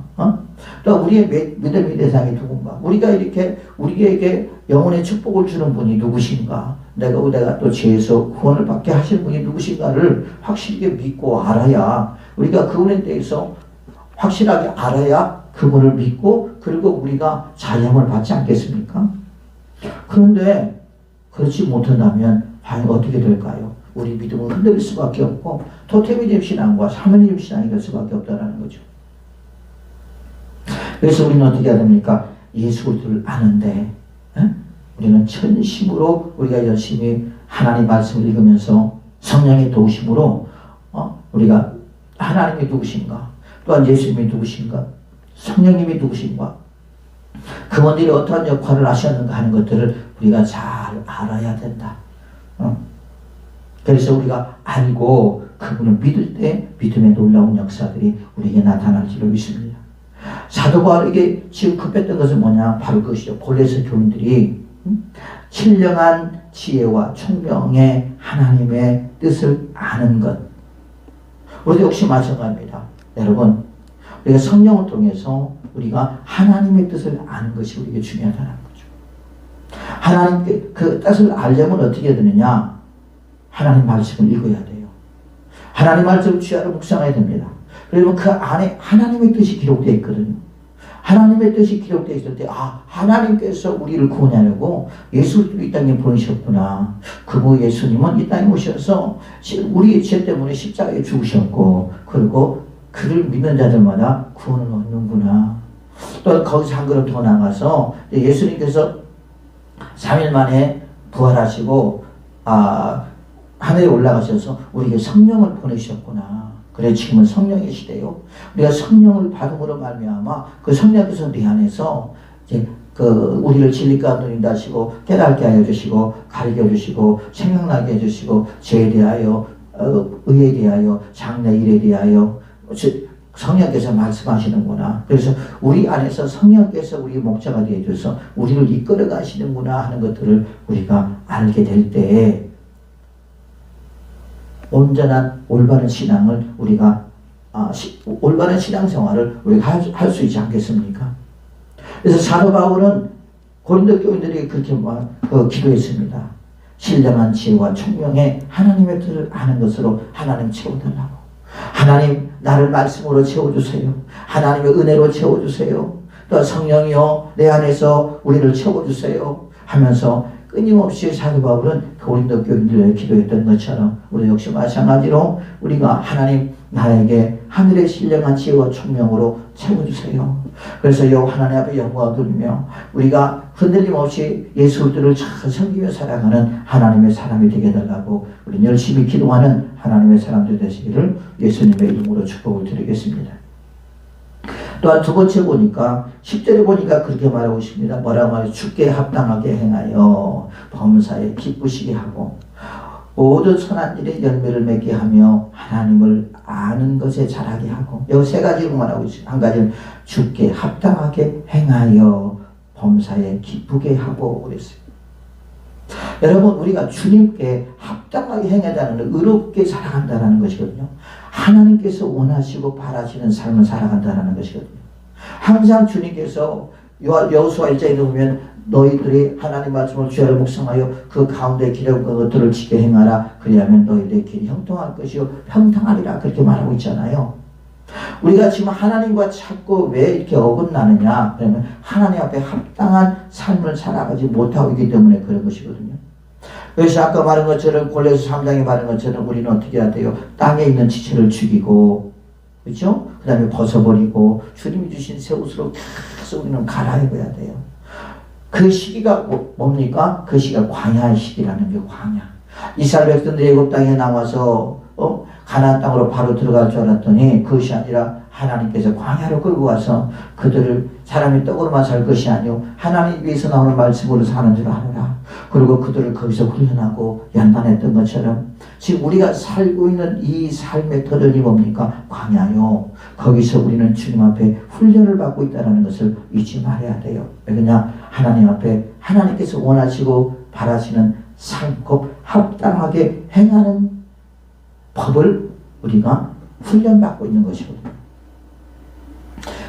Speaker 1: 또 우리의 믿음의 대상이 누군가 우리가 이렇게 우리에게 영혼의 축복을 주는 분이 누구신가 내가 또 죄에서 구원을 받게 하시는 분이 누구신가를 확실하게 믿고 알아야 우리가 그분에 대해서 확실하게 알아야 그분을 믿고 그리고 우리가 자유함을 받지 않겠습니까? 그런데 그렇지 못한다면 과연 어떻게 될까요? 우리 믿음은 흔들릴 수밖에 없고 토테미즘 신앙과 사모니즘 신앙이 될 수밖에 없다는 거죠. 그래서 우리는 어떻게 해야 됩니까? 예수 그리스도를 아는데 우리는 전심으로 우리가 열심히 하나님 말씀을 읽으면서 성령의 도우심으로 우리가 하나님이 누구신가 또한 예수님이 누구신가 성령님이 누구신가 그분들이 어떠한 역할을 하셨는가 하는 것들을 우리가 잘 알아야 된다. 그래서 우리가 알고 그분을 믿을 때 믿음의 놀라운 역사들이 우리에게 나타날 줄로 믿습니다. 사도 바울에게 지금 급했던 것은 뭐냐? 바로 그것이죠. 골로새 교인들이 신령한 지혜와 총명의 하나님의 뜻을 아는 것. 우리도 역시 마찬가지입니다. 여러분, 우리가 성령을 통해서 우리가 하나님의 뜻을 아는 것이 우리에게 중요하다는 거죠. 하나님께 그 뜻을 알려면 어떻게 해야 되느냐? 하나님 말씀을 읽어야 돼요. 하나님 말씀을 취하러 묵상해야 됩니다. 그러면 그 안에 하나님의 뜻이 기록되어 있거든요. 하나님의 뜻이 기록되어 있을 때 하나님께서 우리를 구원하려고 예수를 이 땅에 보내셨구나. 그리고 예수님은 이 땅에 오셔서 우리의 죄 때문에 십자가에 죽으셨고 그리고 그를 믿는 자들마다 구원을 얻는구나. 또 거기서 한 걸음 더 나가서 예수님께서 3일 만에 부활하시고 하늘에 올라가셔서 우리에게 성령을 보내셨구나. 그래 지금은 성령의 시대요. 우리가 성령을 받음으로 말미암아 그 성령께서 내 안에서 이제 우리를 진리 가운데 인도하시고 깨닫게 하여 주시고 가르쳐 주시고 생각나게 해 주시고 죄에 대하여 의에 대하여 장래 일에 대하여 성령께서 말씀하시는구나. 그래서 우리 안에서 성령께서 우리 목자가 되어줘서 우리를 이끌어 가시는구나 하는 것들을 우리가 알게 될 때 온전한 올바른 신앙을 우리가 올바른 신앙생활을 우리가 할 수 있지 않겠습니까? 그래서 사도 바울은 고린도 교인들에게 그렇게 기도했습니다. 신령한 지혜와 총명의 하나님의 뜻을 아는 것으로 하나님 채워달라고. 하나님 나를 말씀으로 채워주세요. 하나님의 은혜로 채워주세요. 또 성령이여 내 안에서 우리를 채워주세요 하면서 끊임없이 사도 바울은 고린도 교인들에게 기도했던 것처럼 우리 역시 마찬가지로 우리가 하나님 나에게 하늘의 신령한 지혜와 총명으로 채워주세요. 그래서 여 하나님 앞에 영광을 돌리며 우리가 흔들림 없이 예수 그리스도를 잘 섬기며 살아가는 하나님의 사람이 되게 해달라고 우리 열심히 기도하는 하나님의 사람들 되시기를 예수님의 이름으로 축복을 드리겠습니다. 또한 두 번째 보니까 10절에 보니까 그렇게 말하고 있습니다. 뭐라고 말해요? 주께 합당하게 행하여 범사에 기쁘시게 하고 모든 선한 일에 열매를 맺게 하며 하나님을 아는 것에 잘하게 하고 여기 세 가지로 말하고 있어요. 한 가지는 주께 합당하게 행하여 범사에 기쁘게 하고 그랬어요. 여러분 우리가 주님께 합당하게 행하자는 의롭게 살아간다는 것이거든요. 하나님께서 원하시고 바라시는 삶을 살아간다는 것이거든요. 항상 주님께서 여호수아 1장에 보면 너희들이 하나님 말씀을 주야를 묵상하여 그 가운데 기록한 것들을 지켜 행하라. 그리하면 너희들의 길이 형통할 것이요 평탄하리라 그렇게 말하고 있잖아요. 우리가 지금 하나님과 자꾸 왜 이렇게 어긋나느냐? 그러면 하나님 앞에 합당한 삶을 살아가지 못하고 있기 때문에 그런 것이거든요. 그래서 아까 말한 것처럼 골로새 3장에 말한 것처럼 우리는 어떻게 해야 돼요? 땅에 있는 지체를 죽이고 그렇죠? 그 다음에 벗어버리고 주님이 주신 새 옷으로 계속 우리는 갈아입어야 돼요. 그 시기가 뭡니까? 그 시기가 광야의 시기라는 게 광야. 이스라엘 백성들이 애굽 땅에 나와서 가나안 땅으로 바로 들어갈 줄 알았더니 그것이 아니라 하나님께서 광야로 끌고 가서 그들을 사람이 떡으로만 살 것이 아니오 하나님 위에서 나오는 말씀으로 사는 줄 알아라. 그리고 그들을 거기서 훈련하고 연단했던 것처럼 지금 우리가 살고 있는 이 삶의 터전이 뭡니까? 광야요. 거기서 우리는 주님 앞에 훈련을 받고 있다는 것을 잊지 말아야 돼요. 왜냐? 하나님 앞에 하나님께서 원하시고 바라시는 삶, 곧 합당하게 행하는 법을 우리가 훈련받고 있는 것이거든요.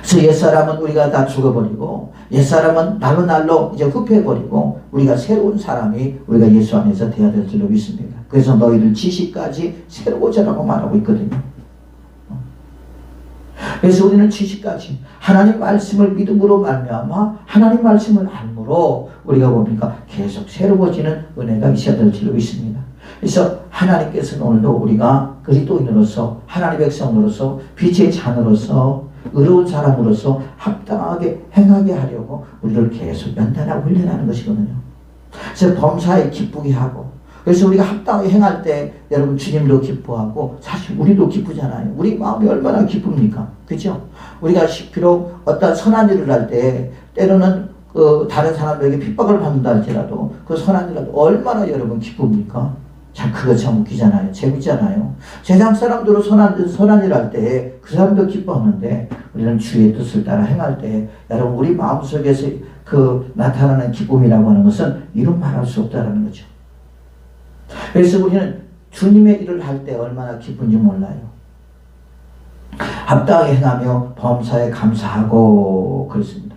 Speaker 1: 그래서 옛사람은 우리가 다 죽어버리고 옛사람은 날로 이제 흡해버리고 우리가 새로운 사람이 우리가 예수 안에서 되어야 될 줄로 믿습니다. 그래서 너희들 지식까지 새로워져라고 말하고 있거든요. 그래서 우리는 지식까지 하나님 말씀을 믿음으로 말미암아 하나님 말씀을 알므로 우리가 뭡니까? 계속 새로워지는 은혜가 있어야 될 줄로 믿습니다. 그래서 하나님께서는 오늘도 우리가 그리스도인으로서 하나님의 백성으로서 빛의 자녀로서 의로운 사람으로서 합당하게 행하게 하려고 우리를 계속 연단하고 훈련하는 것이거든요. 그래서 범사에 기쁘게 하고 그래서 우리가 합당하게 행할 때 여러분 주님도 기뻐하고 사실 우리도 기쁘잖아요. 우리 마음이 얼마나 기쁩니까? 그죠? 우리가 비록 어떤 선한 일을 할 때 때로는 다른 사람들에게 핍박을 받는다 할지라도 그 선한 일을 얼마나 여러분 기쁩니까? 참 그거 참 웃기잖아요. 재밌잖아요. 세상 사람들은 선한 일 할 때 그 사람도 기뻐하는데 우리는 주의 뜻을 따라 행할 때 여러분 우리 마음속에서 그 나타나는 기쁨이라고 하는 것은 이루 말할 수 없다는 거죠. 그래서 우리는 주님의 일을 할 때 얼마나 기쁜지 몰라요. 합당하게 행하며 범사에 감사하고 그렇습니다.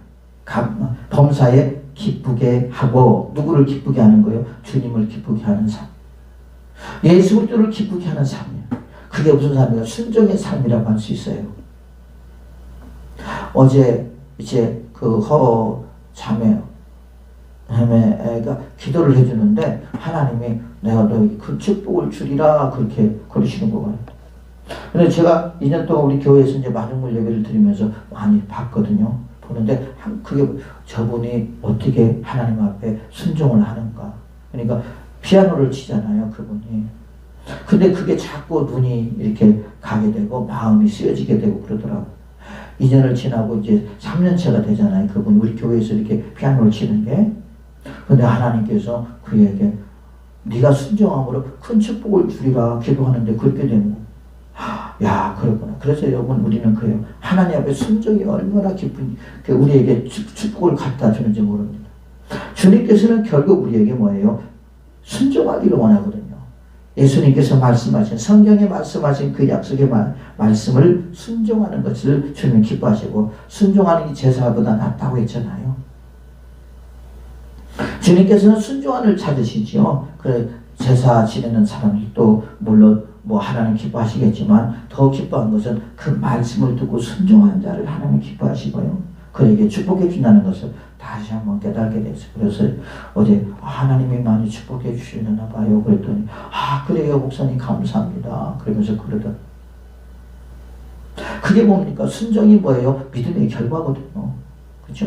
Speaker 1: 범사에 기쁘게 하고 누구를 기쁘게 하는 거예요? 주님을 기쁘게 하는 삶. 예수 그리스도를 기쁘게 하는 삶이에요. 그게 무슨 삶이에요? 순종의 삶이라고 할 수 있어요. 어제 이제 그 자매가 기도를 해주는데 하나님이 내가 너에게 그 축복을 주리라 그렇게 그러시는 거 같아요. 근데 제가 2년 동안 우리 교회에서 이제 마중물 예배를 드리면서 많이 봤거든요. 보는데 그게 저분이 어떻게 하나님 앞에 순종을 하는가. 그러니까 피아노를 치잖아요, 그분이. 근데 그게 자꾸 눈이 이렇게 가게 되고 마음이 쓰여지게 되고 그러더라고요. 2년을 지나고 이제 3년째가 되잖아요. 그분이 우리 교회에서 이렇게 피아노를 치는 게. 근데 하나님께서 그에게 네가 순종함으로 큰 축복을 주리라 기도하는데 그렇게 되는 거. 야, 그렇구나. 그래서 여러분 우리는 그래요. 하나님 앞에 순종이 얼마나 깊은 우리에게 축복을 갖다 주는지 모릅니다. 주님께서는 결국 우리에게 뭐예요? 순종하기를 원하거든요. 예수님께서 말씀하신 성경에 말씀하신 그 약속의 말씀을 순종하는 것을 주님 기뻐하시고 순종하는 게 제사보다 낫다고 했잖아요. 주님께서는 순종하는 찾으시죠. 그래 제사 지내는 사람들도 물론 뭐 하나님 기뻐하시겠지만 더 기뻐한 것은 그 말씀을 듣고 순종하는 자를 하나님 기뻐하시고요. 그에게 축복해 준다는 것을 다시 한번 깨닫게 됐어요. 그래서 어제 하나님이 많이 축복해 주시려나 봐요. 그랬더니 그래요 목사님 감사합니다. 그러면서 그러던. 그게 뭡니까? 순종이 뭐예요? 믿음의 결과거든요. 그렇죠?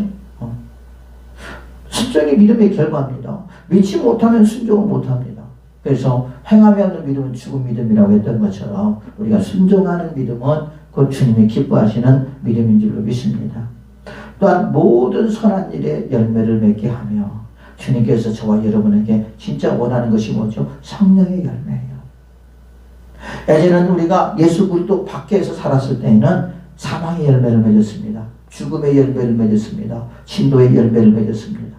Speaker 1: 순종이 믿음의 결과입니다. 믿지 못하면 순종을 못합니다. 그래서 행함이 없는 믿음은 죽은 믿음이라고 했던 것처럼 우리가 순종하는 믿음은 곧 주님이 기뻐하시는 믿음인 줄로 믿습니다. 또한 모든 선한 일에 열매를 맺게 하며 주님께서 저와 여러분에게 진짜 원하는 것이 뭐죠? 성령의 열매예요. 예전에는 우리가 예수 그리스도 밖에서 살았을 때에는 사망의 열매를 맺었습니다. 죽음의 열매를 맺었습니다. 진도의 열매를 맺었습니다.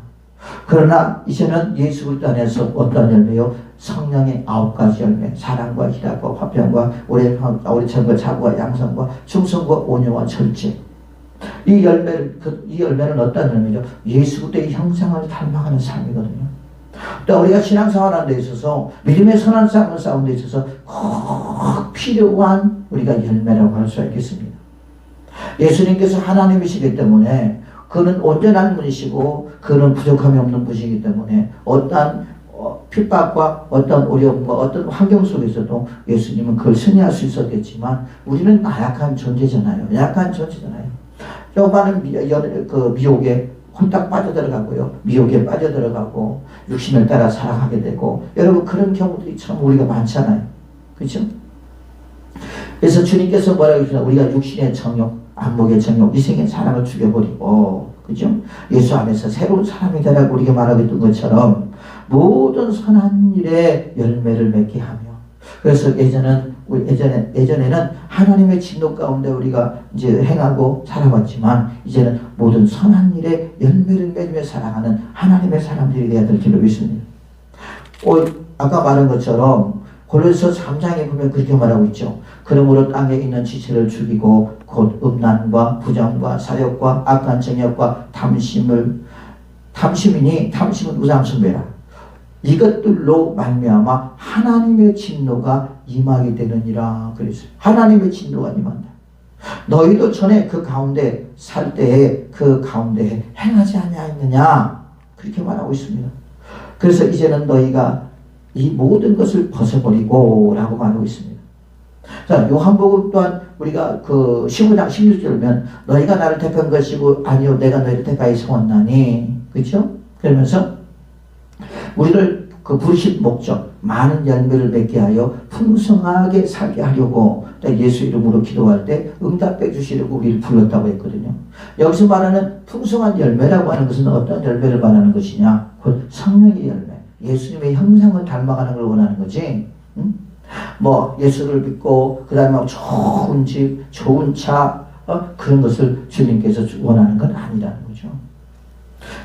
Speaker 1: 그러나 이제는 예수 그리스도 안에서 어떤 열매요? 성령의 9가지 열매, 사랑과 희락과 화평과 오래참과 자부와 양성과 충성과 온유와 절제. 이 열매는 어떤 열매죠? 예수 그리스도의 형상을 닮아가는 삶이거든요. 또 우리가 신앙생활하는 데 있어서 믿음의 선한 삶을 싸우는 데 있어서 꼭 필요한 우리가 열매라고 할 수 있겠습니다. 예수님께서 하나님이시기 때문에 그는 온전한 분이시고 그는 부족함이 없는 분이시기 때문에 어떠한 핍박과 어떤 어려움과 어떤 환경 속에서도 예수님은 그걸 승리할 수 있었겠지만 우리는 나약한 존재잖아요. 약한 존재잖아요. 요반은 미혹에 홀딱 빠져들어가고요. 미혹에 빠져들어가고 육신을 따라 살아가게 되고 여러분 그런 경우들이 참 우리가 많잖아요. 그렇죠? 그래서 주님께서 뭐라고 하시나 우리가 육신의 정욕, 안목의 정욕, 이생의 사랑을 죽여버리고 그죠? 예수 안에서 새로운 사람이 되라고 우리가 말하고 있던 것처럼 모든 선한 일에 열매를 맺게 하며 그래서 예전에는 하나님의 진노 가운데 우리가 이제 행하고 살아왔지만 이제는 모든 선한 일에 열매를 맺으며 살아가는 하나님의 사람들이 되어야 될 줄로 믿습니다. 아까 말한 것처럼 고린도서 3장에 보면 그렇게 말하고 있죠. 그러므로 땅에 있는 지체를 죽이고 곧 음란과 부정과 사욕과 악한 정욕과 탐심은 우상숭배라. 이것들로 말미암아 하나님의 진노가 임하게 되느니라 그랬어요. 하나님의 진노가 임한다. 너희도 전에 그 가운데 살 때에 그 가운데 행하지 아니하였느냐 그렇게 말하고 있습니다. 그래서 이제는 너희가 이 모든 것을 벗어버리고 라고 말하고 있습니다. 자, 요한복음 또한 우리가 그 15장 16절이면 너희가 나를 택한 것이고 아니요 내가 너희를 택하여 세웠나니 그렇죠? 그러면서 우리를 그 부르신 목적 많은 열매를 맺게 하여 풍성하게 살게 하려고 예수 이름으로 기도할 때 응답해 주시려고 우리를 불렀다고 했거든요. 여기서 말하는 풍성한 열매라고 하는 것은 어떤 열매를 말하는 것이냐? 곧 성령의 열매. 예수님의 형상을 닮아가는 걸 원하는 거지. 응? 뭐 예수를 믿고 그 다음에 좋은 집, 좋은 차 그런 것을 주님께서 원하는 건 아니라는 거죠.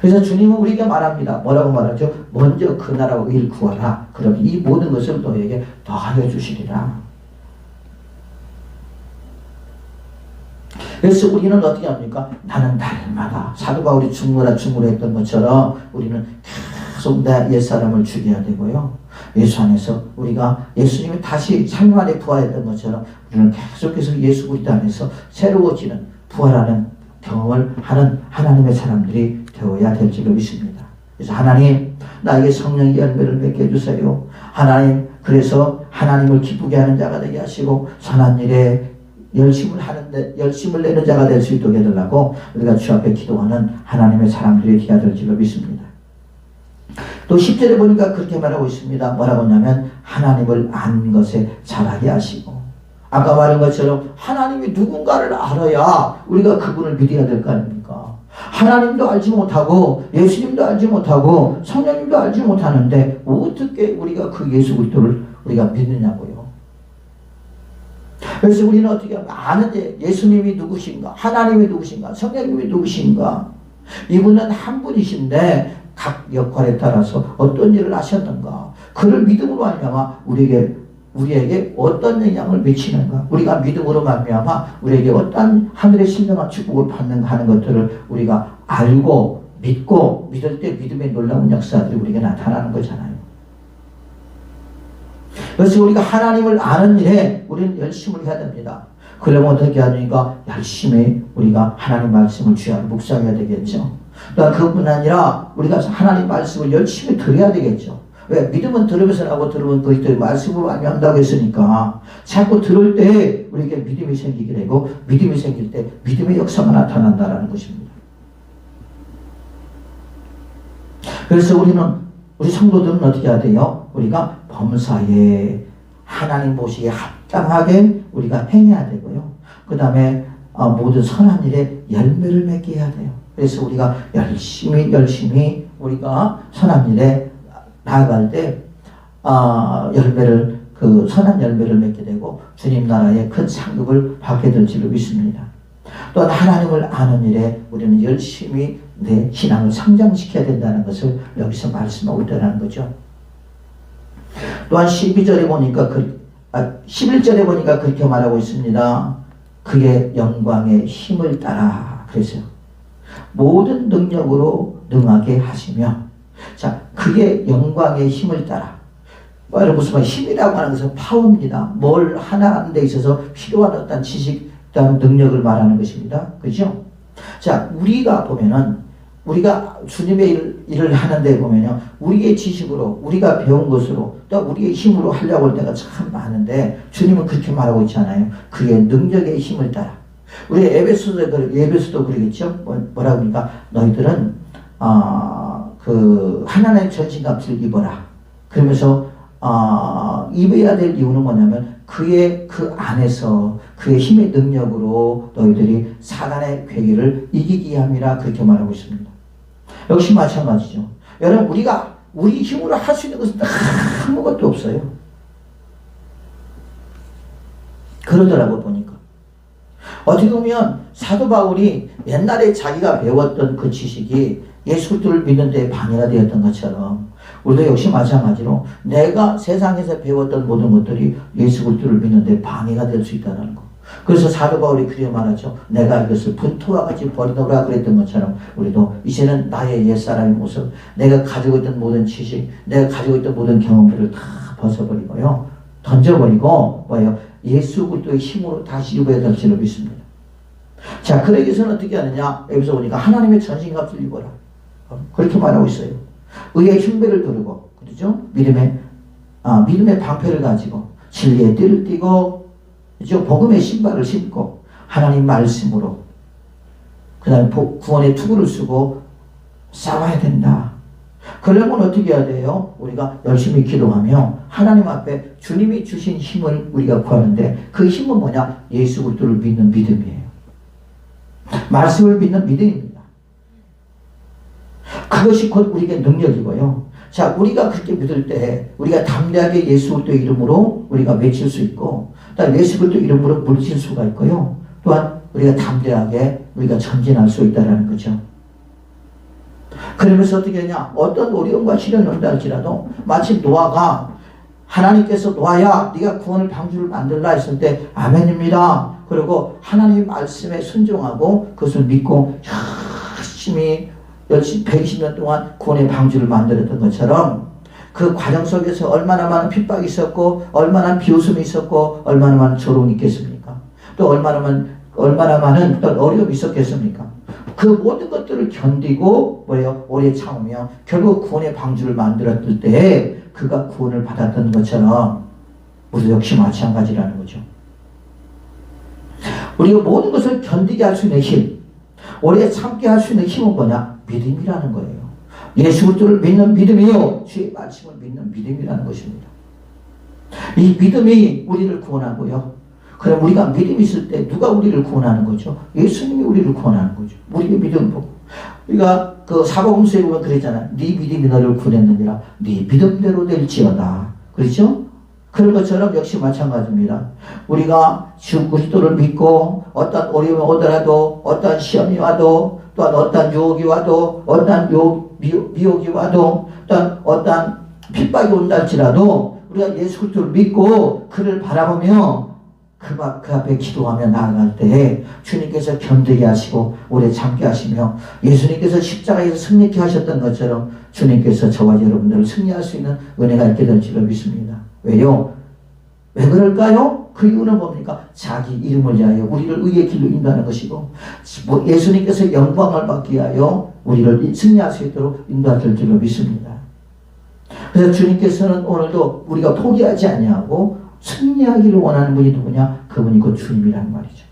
Speaker 1: 그래서 주님은 우리에게 말합니다. 뭐라고 말하죠? 먼저 그 나라와 의를 구하라. 그럼 이 모든 것을 너에게 더하여 주시리라. 그래서 우리는 어떻게 합니까? 나는 날마다 사도 바울이 죽노라 했던 것처럼 우리는 계속 내 옛사람을 죽여야 되고요. 예수 안에서 우리가 예수님이 다시 삶 안에 부활했던 것처럼 우리는 계속해서 예수 그리스도 안에서 새로워지는 부활하는 경험을 하는 하나님의 사람들이 되어야 될 줄로 믿습니다. 그래서 하나님 나에게 성령의 열매를 맺게 해주세요. 하나님 그래서 하나님을 기쁘게 하는 자가 되게 하시고 선한 일에 열심을 내는 자가 될 수 있도록 해달라고 우리가 주 앞에 기도하는 하나님의 사람들이 되어야 될 줄로 믿습니다. 또 10절에 보니까 그렇게 말하고 있습니다. 뭐라고 하냐면 하나님을 아는 것에 잘하게 하시고 아까 말한 것처럼 하나님이 누군가를 알아야 우리가 그분을 믿어야 될 거 아닙니까? 하나님도 알지 못하고 예수님도 알지 못하고 성령님도 알지 못하는데 어떻게 우리가 그 예수 그리스도를 우리가 믿느냐고요. 그래서 우리는 어떻게 하면 아는데 예수님이 누구신가? 하나님이 누구신가? 성령님이 누구신가? 이분은 한 분이신데 각 역할에 따라서 어떤 일을 하셨는가? 그를 믿음으로 말미암아 우리에게 어떤 영향을 미치는가? 우리가 믿음으로 말미암아 우리에게 어떤 하늘의 신령한 축복을 받는가 하는 것들을 우리가 알고 믿고 믿을 때 믿음의 놀라운 역사들이 우리에게 나타나는 거잖아요. 그래서 우리가 하나님을 아는 일에 우리는 열심을 해야 됩니다. 그러면 어떻게 하니까 열심히 우리가 하나님 말씀을 주야로 묵상해야 되겠죠. 또한 그뿐 아니라 우리가 하나님 말씀을 열심히 들어야 되겠죠. 왜? 믿음은 들으면서 나고 들으면 너희들 말씀으로 많이 한다고 했으니까 자꾸 들을 때 우리에게 믿음이 생기게 되고 믿음이 생길 때 믿음의 역사가 나타난다는 것입니다. 그래서 우리 성도들은 어떻게 해야 돼요? 우리가 범사에 하나님 보시기에 합당하게 우리가 행해야 되고요. 그 다음에 모든 선한 일에 열매를 맺게 해야 돼요. 그래서 우리가 열심히 우리가 선한 일에 나아갈 때 선한 열매를 맺게 되고 주님 나라의 큰 상급을 받게 될 줄로 믿습니다. 또한 하나님을 아는 일에 우리는 열심히 내 신앙을 성장시켜야 된다는 것을 여기서 말씀하고 있다는 거죠. 또한 12절에 보니까 11절에 보니까 그렇게 말하고 있습니다. 그의 영광의 힘을 따라 그랬어요. 모든 능력으로 능하게 하시며, 자, 그의 영광의 힘을 따라. 여러분 무슨 말 힘이라고 하는 것은 파워입니다. 뭘 하나 하는 데 있어서 필요한 어떤 지식, 어떤 능력을 말하는 것입니다. 그죠? 자, 우리가 보면은 우리가 주님의 일을 하는데 보면요, 우리의 지식으로, 우리가 배운 것으로, 또 우리의 힘으로 하려고 할 때가 참 많은데, 주님은 그렇게 말하고 있잖아요. 그의 능력의 힘을 따라. 우리 에베소도 그러겠죠? 뭐라고 그러니까, 너희들은, 하나님의 전신갑주를 입어라. 그러면서, 입어야 될 이유는 뭐냐면, 그의 그 안에서, 그의 힘의 능력으로 너희들이 사단의 괴계를 이기게 함이라 그렇게 말하고 있습니다. 역시 마찬가지죠. 여러분, 우리 힘으로 할 수 있는 것은 아무것도 없어요. 그러더라고 보니까. 어떻게 보면 사도 바울이 옛날에 자기가 배웠던 그 지식이 예수 그리스도를 믿는 데 방해가 되었던 것처럼 우리도 역시 마찬가지로 내가 세상에서 배웠던 모든 것들이 예수 그리스도를 믿는 데 방해가 될 수 있다는 거. 그래서 사도 바울이 그렇게 말하죠. 내가 이것을 분토와 같이 버리노라 그랬던 것처럼 우리도 이제는 나의 옛사람의 모습, 내가 가지고 있던 모든 지식, 내가 가지고 있던 모든 경험들을 다 벗어버리고요. 던져버리고 예수 그리스도의 힘으로 다시 입어야 될 줄로 믿습니다. 자, 그러기 위해서는 어떻게 하느냐? 여기서 보니까 하나님의 전신갑주를 입어라. 그렇게 말하고 있어요. 의의 흉배를 두르고, 그렇죠? 믿음의 방패를 가지고 진리의 띠를 띠고, 그렇죠? 복음의 신발을 신고 하나님 말씀으로 그 다음에 구원의 투구를 쓰고 싸워야 된다. 그러면 어떻게 해야 돼요? 우리가 열심히 기도하며 하나님 앞에 주님이 주신 힘을 우리가 구하는데 그 힘은 뭐냐? 예수 그리스도를 믿는 믿음이에요. 말씀을 믿는 믿음입니다. 그것이 곧 우리에게 능력이고요. 자, 우리가 그렇게 믿을 때 우리가 담대하게 예수 그리스도 이름으로 우리가 외칠 수 있고, 또한 예수 그리스도 이름으로 물질 수가 있고요. 또한 우리가 담대하게 우리가 전진할 수 있다는 거죠. 그러면서 어떻게 하냐? 어떤 어려움과 시련이 온다 할지라도 마치 노아가 하나님께서 노아야 네가 구원을 방주를 만들라 했을 때 아멘입니다. 그리고 하나님 말씀에 순종하고 그것을 믿고 열심히 120년 동안 구원의 방주를 만들었던 것처럼 그 과정 속에서 얼마나 많은 핍박이 있었고 얼마나 비웃음이 있었고 얼마나 많은 조롱이 있겠습니까? 또 얼마나 많은 어떤 어려움이 있었겠습니까? 그 모든 것들을 견디고 오래 참으며 결국 구원의 방주를 만들었을 때 그가 구원을 받았던 것처럼 우리 역시 마찬가지라는 거죠. 우리가 모든 것을 견디게 할 수 있는 힘, 오래 참게 할 수 있는 힘은 뭐냐? 믿음이라는 거예요. 예수 그리스도를 믿는 믿음이요, 주의 말씀을 믿는 믿음이라는 것입니다. 이 믿음이 우리를 구원하고요. 그럼 우리가 믿음이 있을 때 누가 우리를 구원하는 거죠? 예수님이 우리를 구원하는 거죠. 우리의 믿음을 보고. 우리가 그 사복음서에 보면 그랬잖아요. 네 믿음이 너를 구원했느니라. 네 믿음대로 될지어다. 그렇죠? 그런 것처럼 역시 마찬가지입니다. 우리가 주 그리스도를 믿고 어떤 어려움이 오더라도, 어떤 시험이 와도, 또한 어떤 유혹이 와도, 어떤 미혹이 와도, 또한 어떤 핍박이 온다 할지라도 우리가 예수 그리스도를 믿고 그를 바라보며 그 앞에 기도하며 나아갈 때 주님께서 견디게 하시고 오래 참게 하시며 예수님께서 십자가에서 승리케 하셨던 것처럼 주님께서 저와 여러분들을 승리할 수 있는 은혜가 있게 될 줄을 믿습니다. 왜요? 왜 그럴까요? 그 이유는 뭡니까? 자기 이름을 위하여 우리를 의의 길로 인도하는 것이고, 예수님께서 영광을 받기 위하여 우리를 승리할 수 있도록 인도하실 줄로 믿습니다. 그래서 주님께서는 오늘도 우리가 포기하지 아니하고 승리하기를 원하는 분이 누구냐? 그분이 곧 주님이라는 말이죠.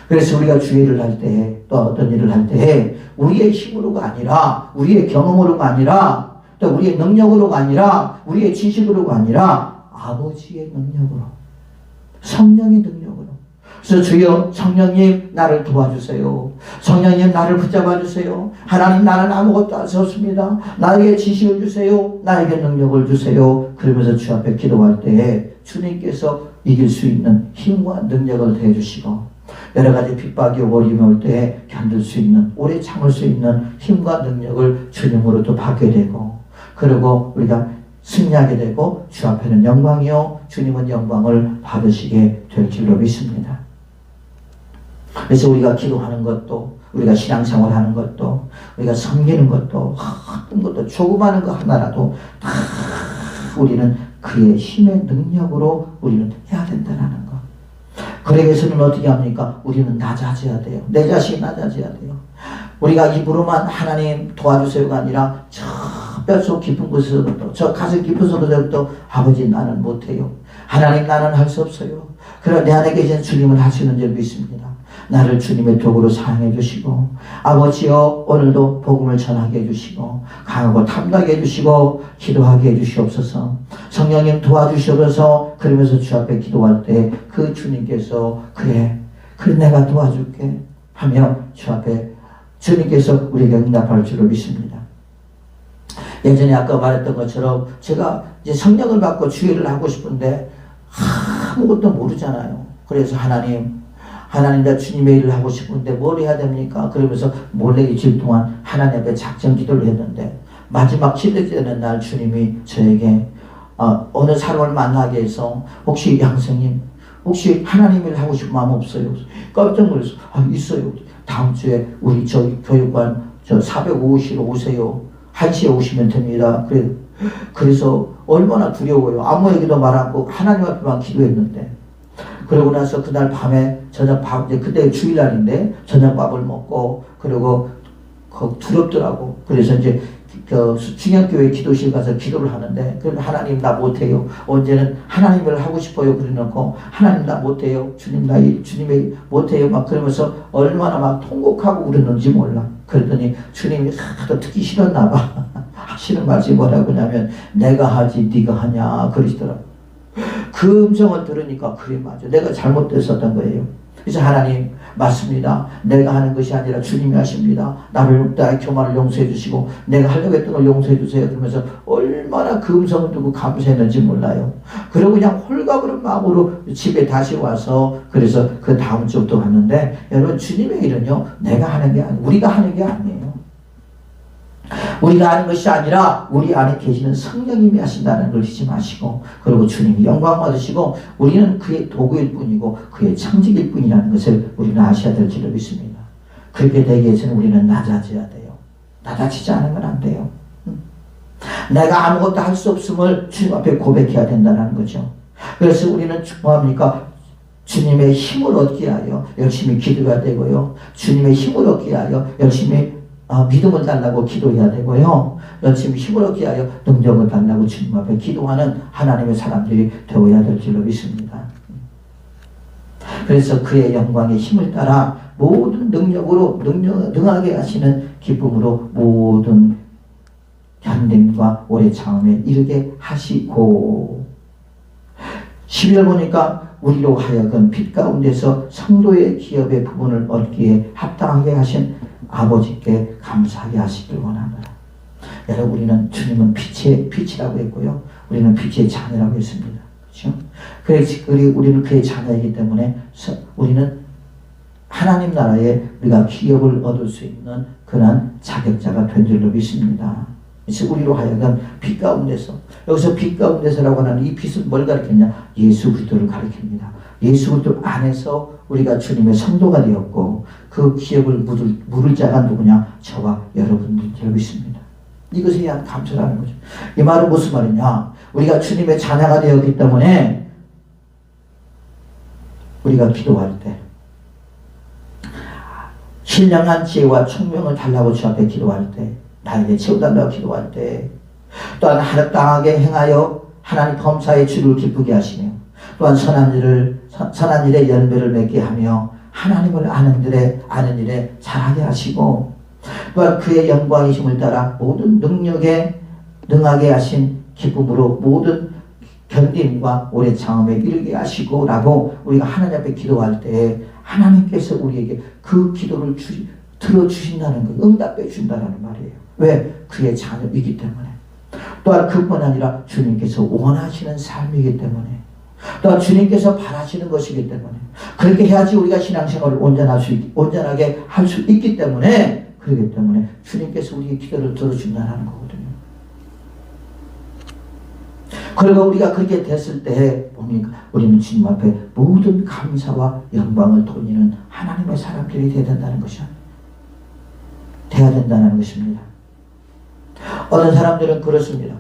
Speaker 1: 그래서 우리가 주일을 할 때, 또 어떤 일을 할 때 우리의 힘으로가 아니라, 우리의 경험으로가 아니라, 또 우리의 능력으로가 아니라, 우리의 지식으로가 아니라 아버지의 능력으로, 성령의 능력으로. 그래서 주여, 성령님 나를 도와주세요. 성령님 나를 붙잡아 주세요. 하나님, 나는 아무것도 할 수 없습니다. 나에게 지식을 주세요. 나에게 능력을 주세요. 그러면서 주 앞에 기도할 때에 주님께서 이길 수 있는 힘과 능력을 더해 주시고, 여러 가지 핍박이 어려움이 올 때에 견딜 수 있는, 오래 참을 수 있는 힘과 능력을 주님으로도 받게 되고, 그리고 우리가 승리하게 되고, 주 앞에는 영광이요 주님은 영광을 받으시게 될 줄로 믿습니다. 그래서 우리가 기도하는 것도, 우리가 신앙생활 하는 것도, 우리가 섬기는 것도, 어떤 것도, 조그마한 거 하나라도 다 우리는 그의 힘의 능력으로 우리는 해야 된다는 것. 그러기 위해서는 어떻게 합니까? 우리는 낮아져야 돼요. 내 자신이 낮아져야 돼요. 우리가 입으로만 하나님 도와주세요가 아니라 저 뼛속 깊은 곳에서부터, 저 가슴 깊은 곳에서부터 아버지 나는 못해요. 하나님 나는 할 수 없어요. 그러나 내 안에 계신 주님은 하시는 줄 믿습니다. 나를 주님의 도구로 사용해 주시고, 아버지여 오늘도 복음을 전하게 해주시고, 강하고 탐나게 해주시고, 기도하게 해주시옵소서. 성령님 도와주시옵소서. 그러면서 주 앞에 기도할 때 그 주님께서 그래 내가 도와줄게 하며 주 앞에 주님께서 우리에게 응답할 줄로 믿습니다. 예전에 아까 말했던 것처럼 제가 이제 성령을 받고 주일을 하고 싶은데 아무것도 모르잖아요. 그래서 하나님 나 주님의 일을 하고 싶은데 뭘 해야 됩니까? 그러면서 몰래 일주일 동안 하나님 앞에 작정 기도를 했는데, 마지막 7일째 되는 날 주님이 저에게 어느 사람을 만나게 해서, 혹시 양생님 혹시 하나님 일 하고 싶은 마음 없어요? 깜짝 놀랐어요. 있어요. 다음 주에 우리 저기 교육관 405호실로 오세요. 1시에 오시면 됩니다. 그래서 얼마나 두려워요. 아무 얘기도 말하고 하나님 앞에만 기도했는데, 그러고 나서 그날 밤에 저녁밥, 그때 주일날인데 저녁밥을 먹고, 그리고 두렵더라고. 그래서 이제 중앙교회 기도실 가서 기도를 하는데, 그럼 하나님 나 못해요. 언제는 하나님을 하고 싶어요. 그래놓고 하나님 나 못해요. 주님의 못해요. 막 그러면서 얼마나 막 통곡하고 그랬는지 몰라. 그랬더니 주님이 하도 듣기 싫었나 봐. 하시는 말씀이 뭐라고 하냐면, 내가 하지 네가 하냐 그러시더라고. 그 음성을 들으니까 그래 맞아. 내가 잘못됐었던 거예요. 그래서 하나님 맞습니다. 내가 하는 것이 아니라 주님이 하십니다. 나의 교만을 용서해 주시고 내가 하려고 했던 걸 용서해 주세요. 그러면서 얼마나 그 음성을 듣고 감사했는지 몰라요. 그리고 그냥 홀가분한 마음으로 집에 다시 와서, 그래서 그 다음 주부터 갔는데, 여러분 주님의 일은요 내가 하는 게 아니에요. 우리가 하는 게 아니에요. 우리가 하는 것이 아니라 우리 안에 계시는 성령님이 하신다는 걸 잊지 마시고, 그리고 주님이 영광 받으시고 우리는 그의 도구일 뿐이고 그의 창직일 뿐이라는 것을 우리는 아셔야 될 줄로 믿습니다. 그렇게 되기 위해서는 우리는 낮아져야 돼요. 낮아지지 않으면 안 돼요. 내가 아무것도 할 수 없음을 주님 앞에 고백해야 된다는 거죠. 그래서 우리는 뭐합니까? 주님의 힘을 얻기 위하여 열심히 기도해야 되고요. 주님의 힘을 얻기 위하여 열심히 믿음을 달라고 기도해야 되고요. 열심히 힘을 얻기 위하여 능력을 달라고 주님 앞에 기도하는 하나님의 사람들이 되어야 될 줄로 믿습니다. 그래서 그의 영광의 힘을 따라 모든 능력으로 능하게 하시는 기쁨으로 모든 견딤과 오래 참음에 이르게 하시고, 12절 보니까 우리로 하여금 빛 가운데서 성도의 기업의 부분을 얻기에 합당하게 하신 아버지께 감사하게 하시길 원합니다. 여러분 우리는 주님은 빛이라고 했고요. 우리는 빛의 자녀라고 했습니다. 그렇죠? 그리고 우리는 그의 자녀이기 때문에 우리는 하나님 나라에 우리가 기업을 얻을 수 있는 그런 자격자가 된 줄로 믿습니다. 그래서 우리로 하여금 빛 가운데서, 여기서 빛 가운데서라고 하는 이 빛은 뭘 가리켰냐? 예수 그리스도를 가리킵니다. 예수 그리스도 안에서 우리가 주님의 성도가 되었고, 그 기업을 물을 자가 누구냐? 저와 여러분들 되고 있습니다. 이것에 대한 감사라는 거죠. 이 말은 무슨 말이냐? 우리가 주님의 자녀가 되었기 때문에 우리가 기도할 때 신령한 지혜와 총명을 달라고 주 앞에 기도할 때, 나에게 채워달라고 기도할 때, 또한 합당하게 행하여 하나님 범사의 주를 기쁘게 하시며, 또한 선한 일에 열매를 맺게 하며 하나님을 아는 일에 잘하게 하시고, 또한 그의 영광이심을 따라 모든 능력에 능하게 하신 기쁨으로 모든 견딤과 오래 참음에 이르게 하시고 라고 우리가 하나님 앞에 기도할 때 하나님께서 우리에게 그 기도를 들어주신다는 거, 응답해 준다는 말이에요. 왜? 그의 자녀이기 때문에. 또한 그뿐 아니라 주님께서 원하시는 삶이기 때문에, 또한 주님께서 바라시는 것이기 때문에, 그렇게 해야지 우리가 신앙생활을 온전하게 할 수 있기 때문에, 그렇기 때문에 주님께서 우리의 기도를 들어준다는 거거든요. 그리고 우리가 그렇게 됐을 때 뭡니까? 우리는 주님 앞에 모든 감사와 영광을 돌리는 하나님의 사람들이 되어야 된다는 것이야. 돼야 된다는 것입니다. 어떤 사람들은 그렇습니다.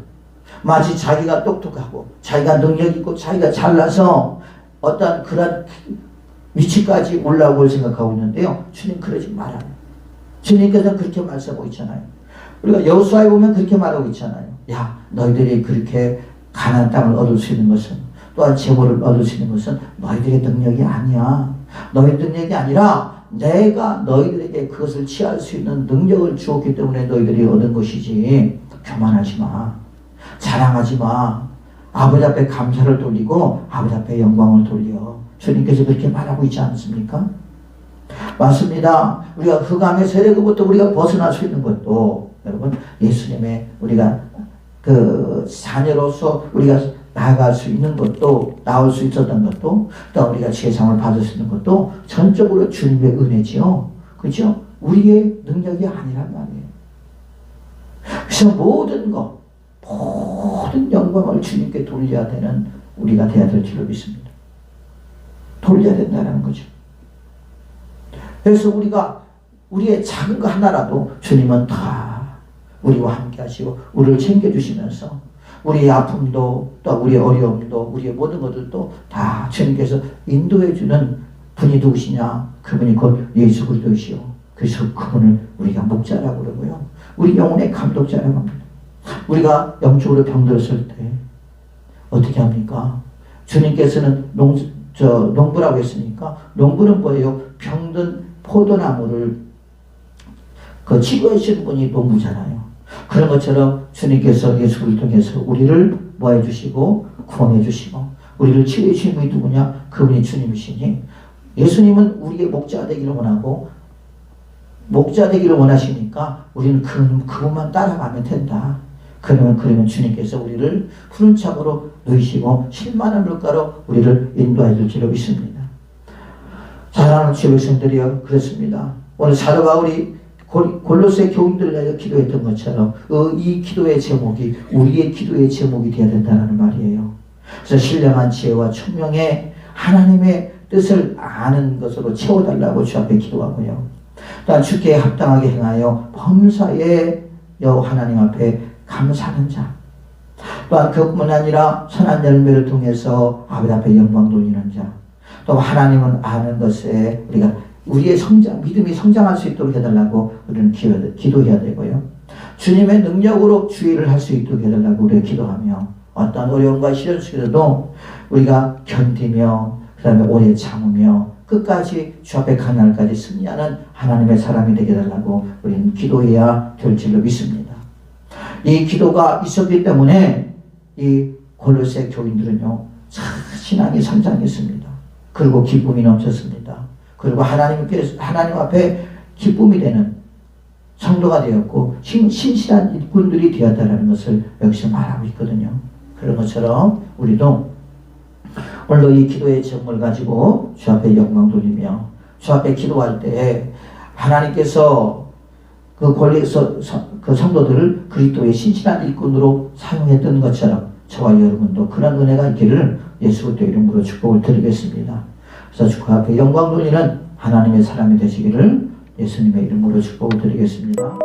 Speaker 1: 마치 자기가 똑똑하고 자기가 능력 있고 자기가 잘나서 어떤 그런 위치까지 올라올 생각하고 있는데요. 주님 그러지 말아요. 주님께서는 그렇게 말씀하고 있잖아요. 우리가 여호수아에 보면 그렇게 말하고 있잖아요. 야, 너희들이 그렇게 가나안 땅을 얻을 수 있는 것은, 또한 재물을 얻을 수 있는 것은 너희들의 능력이 아니야. 너희 능력이 아니라 내가 너희들에게 그것을 취할 수 있는 능력을 주었기 때문에 너희들이 얻은 것이지. 교만하지 마. 자랑하지 마. 아버지 앞에 감사를 돌리고 아버지 앞에 영광을 돌려. 주님께서 그렇게 말하고 있지 않습니까? 맞습니다. 우리가 흑암의 세력으로부터 우리가 벗어날 수 있는 것도, 여러분, 예수님의 우리가 그 자녀로서 우리가 나아갈 수 있는 것도, 나올 수 있었던 것도, 또 우리가 세상을 받을 수 있는 것도 전적으로 주님의 은혜지요. 그렇죠? 우리의 능력이 아니란 말이에요. 그래서 모든 영광을 주님께 돌려야 되는 우리가 되어야 될 줄로 믿습니다. 돌려야 된다는 거죠. 그래서 우리가 우리의 작은 거 하나라도 주님은 다 우리와 함께 하시고 우리를 챙겨주시면서 우리의 아픔도, 또 우리의 어려움도, 우리의 모든 것들도 다 주님께서 인도해주는 분이 누구시냐? 그분이 곧 예수 그리스도이시오. 그래서 그분을 우리가 목자라고 그러고요. 우리 영혼의 감독자라고 합니다. 우리가 영적으로 병들었을 때 어떻게 합니까? 주님께서는 농부라고 했으니까, 농부는 뭐예요? 병든 포도나무를 치료하시는 분이 농부잖아요. 그런 것처럼 주님께서 예수를 통해서 우리를 뭐 해주시고 구원해 주시고 우리를 치유해 주신 분이 누구냐? 그분이 주님이시니, 예수님은 우리의 목자가 되기를 원하고 목자 되기를 원하시니까 우리는 그분만 따라가면 된다. 그러면 주님께서 우리를 푸른 창으로 누이시고 실만한 물가로 우리를 인도해 줄 줄로 믿습니다. 사랑하는 주의 백성들이여, 그렇습니다. 오늘 사도 바울이 골로새 교인들을 위하여 기도했던 것처럼 이 기도의 제목이 우리의 기도의 제목이 되어야 된다는 말이에요. 그래서 신령한 지혜와 총명의 하나님의 뜻을 아는 것으로 채워달라고 주 앞에 기도하고요. 또한 주께 합당하게 행하여 범사에 하나님 앞에 감사하는 자, 또한 그뿐만 아니라 선한 열매를 통해서 아버지 앞에 영광 돌리는 자, 또 하나님을 아는 것에 우리의 믿음이 성장할 수 있도록 해달라고 우리는 기도해야 되고요. 주님의 능력으로 주의를 할 수 있도록 해달라고 우리가 기도하며, 어떤 어려움과 시련 속에서도 우리가 견디며 그 다음에 오래 참으며 끝까지 주 앞에 가날까지 승리하는 하나님의 사람이 되게 해달라고 우리는 기도해야 될 줄로 믿습니다. 이 기도가 있었기 때문에 이 골로새 교인들은요, 신앙이 성장했습니다. 그리고 기쁨이 넘쳤습니다. 그리고 하나님 앞에 기쁨이 되는 성도가 되었고 신실한 일꾼들이 되었다는 것을 여기서 말하고 있거든요. 그런 것처럼 우리도 오늘도 이 기도의 제목을 가지고 주 앞에 영광 돌리며 주 앞에 기도할 때 하나님께서 그 성도들을 그리스도의 신실한 일꾼으로 사용했던 것처럼 저와 여러분도 그런 은혜가 있기를 예수 그리스도 이름으로 축복을 드리겠습니다. 그래서 주 앞에 영광 돌리는 하나님의 사람이 되시기를 예수님의 이름으로 축복을 드리겠습니다.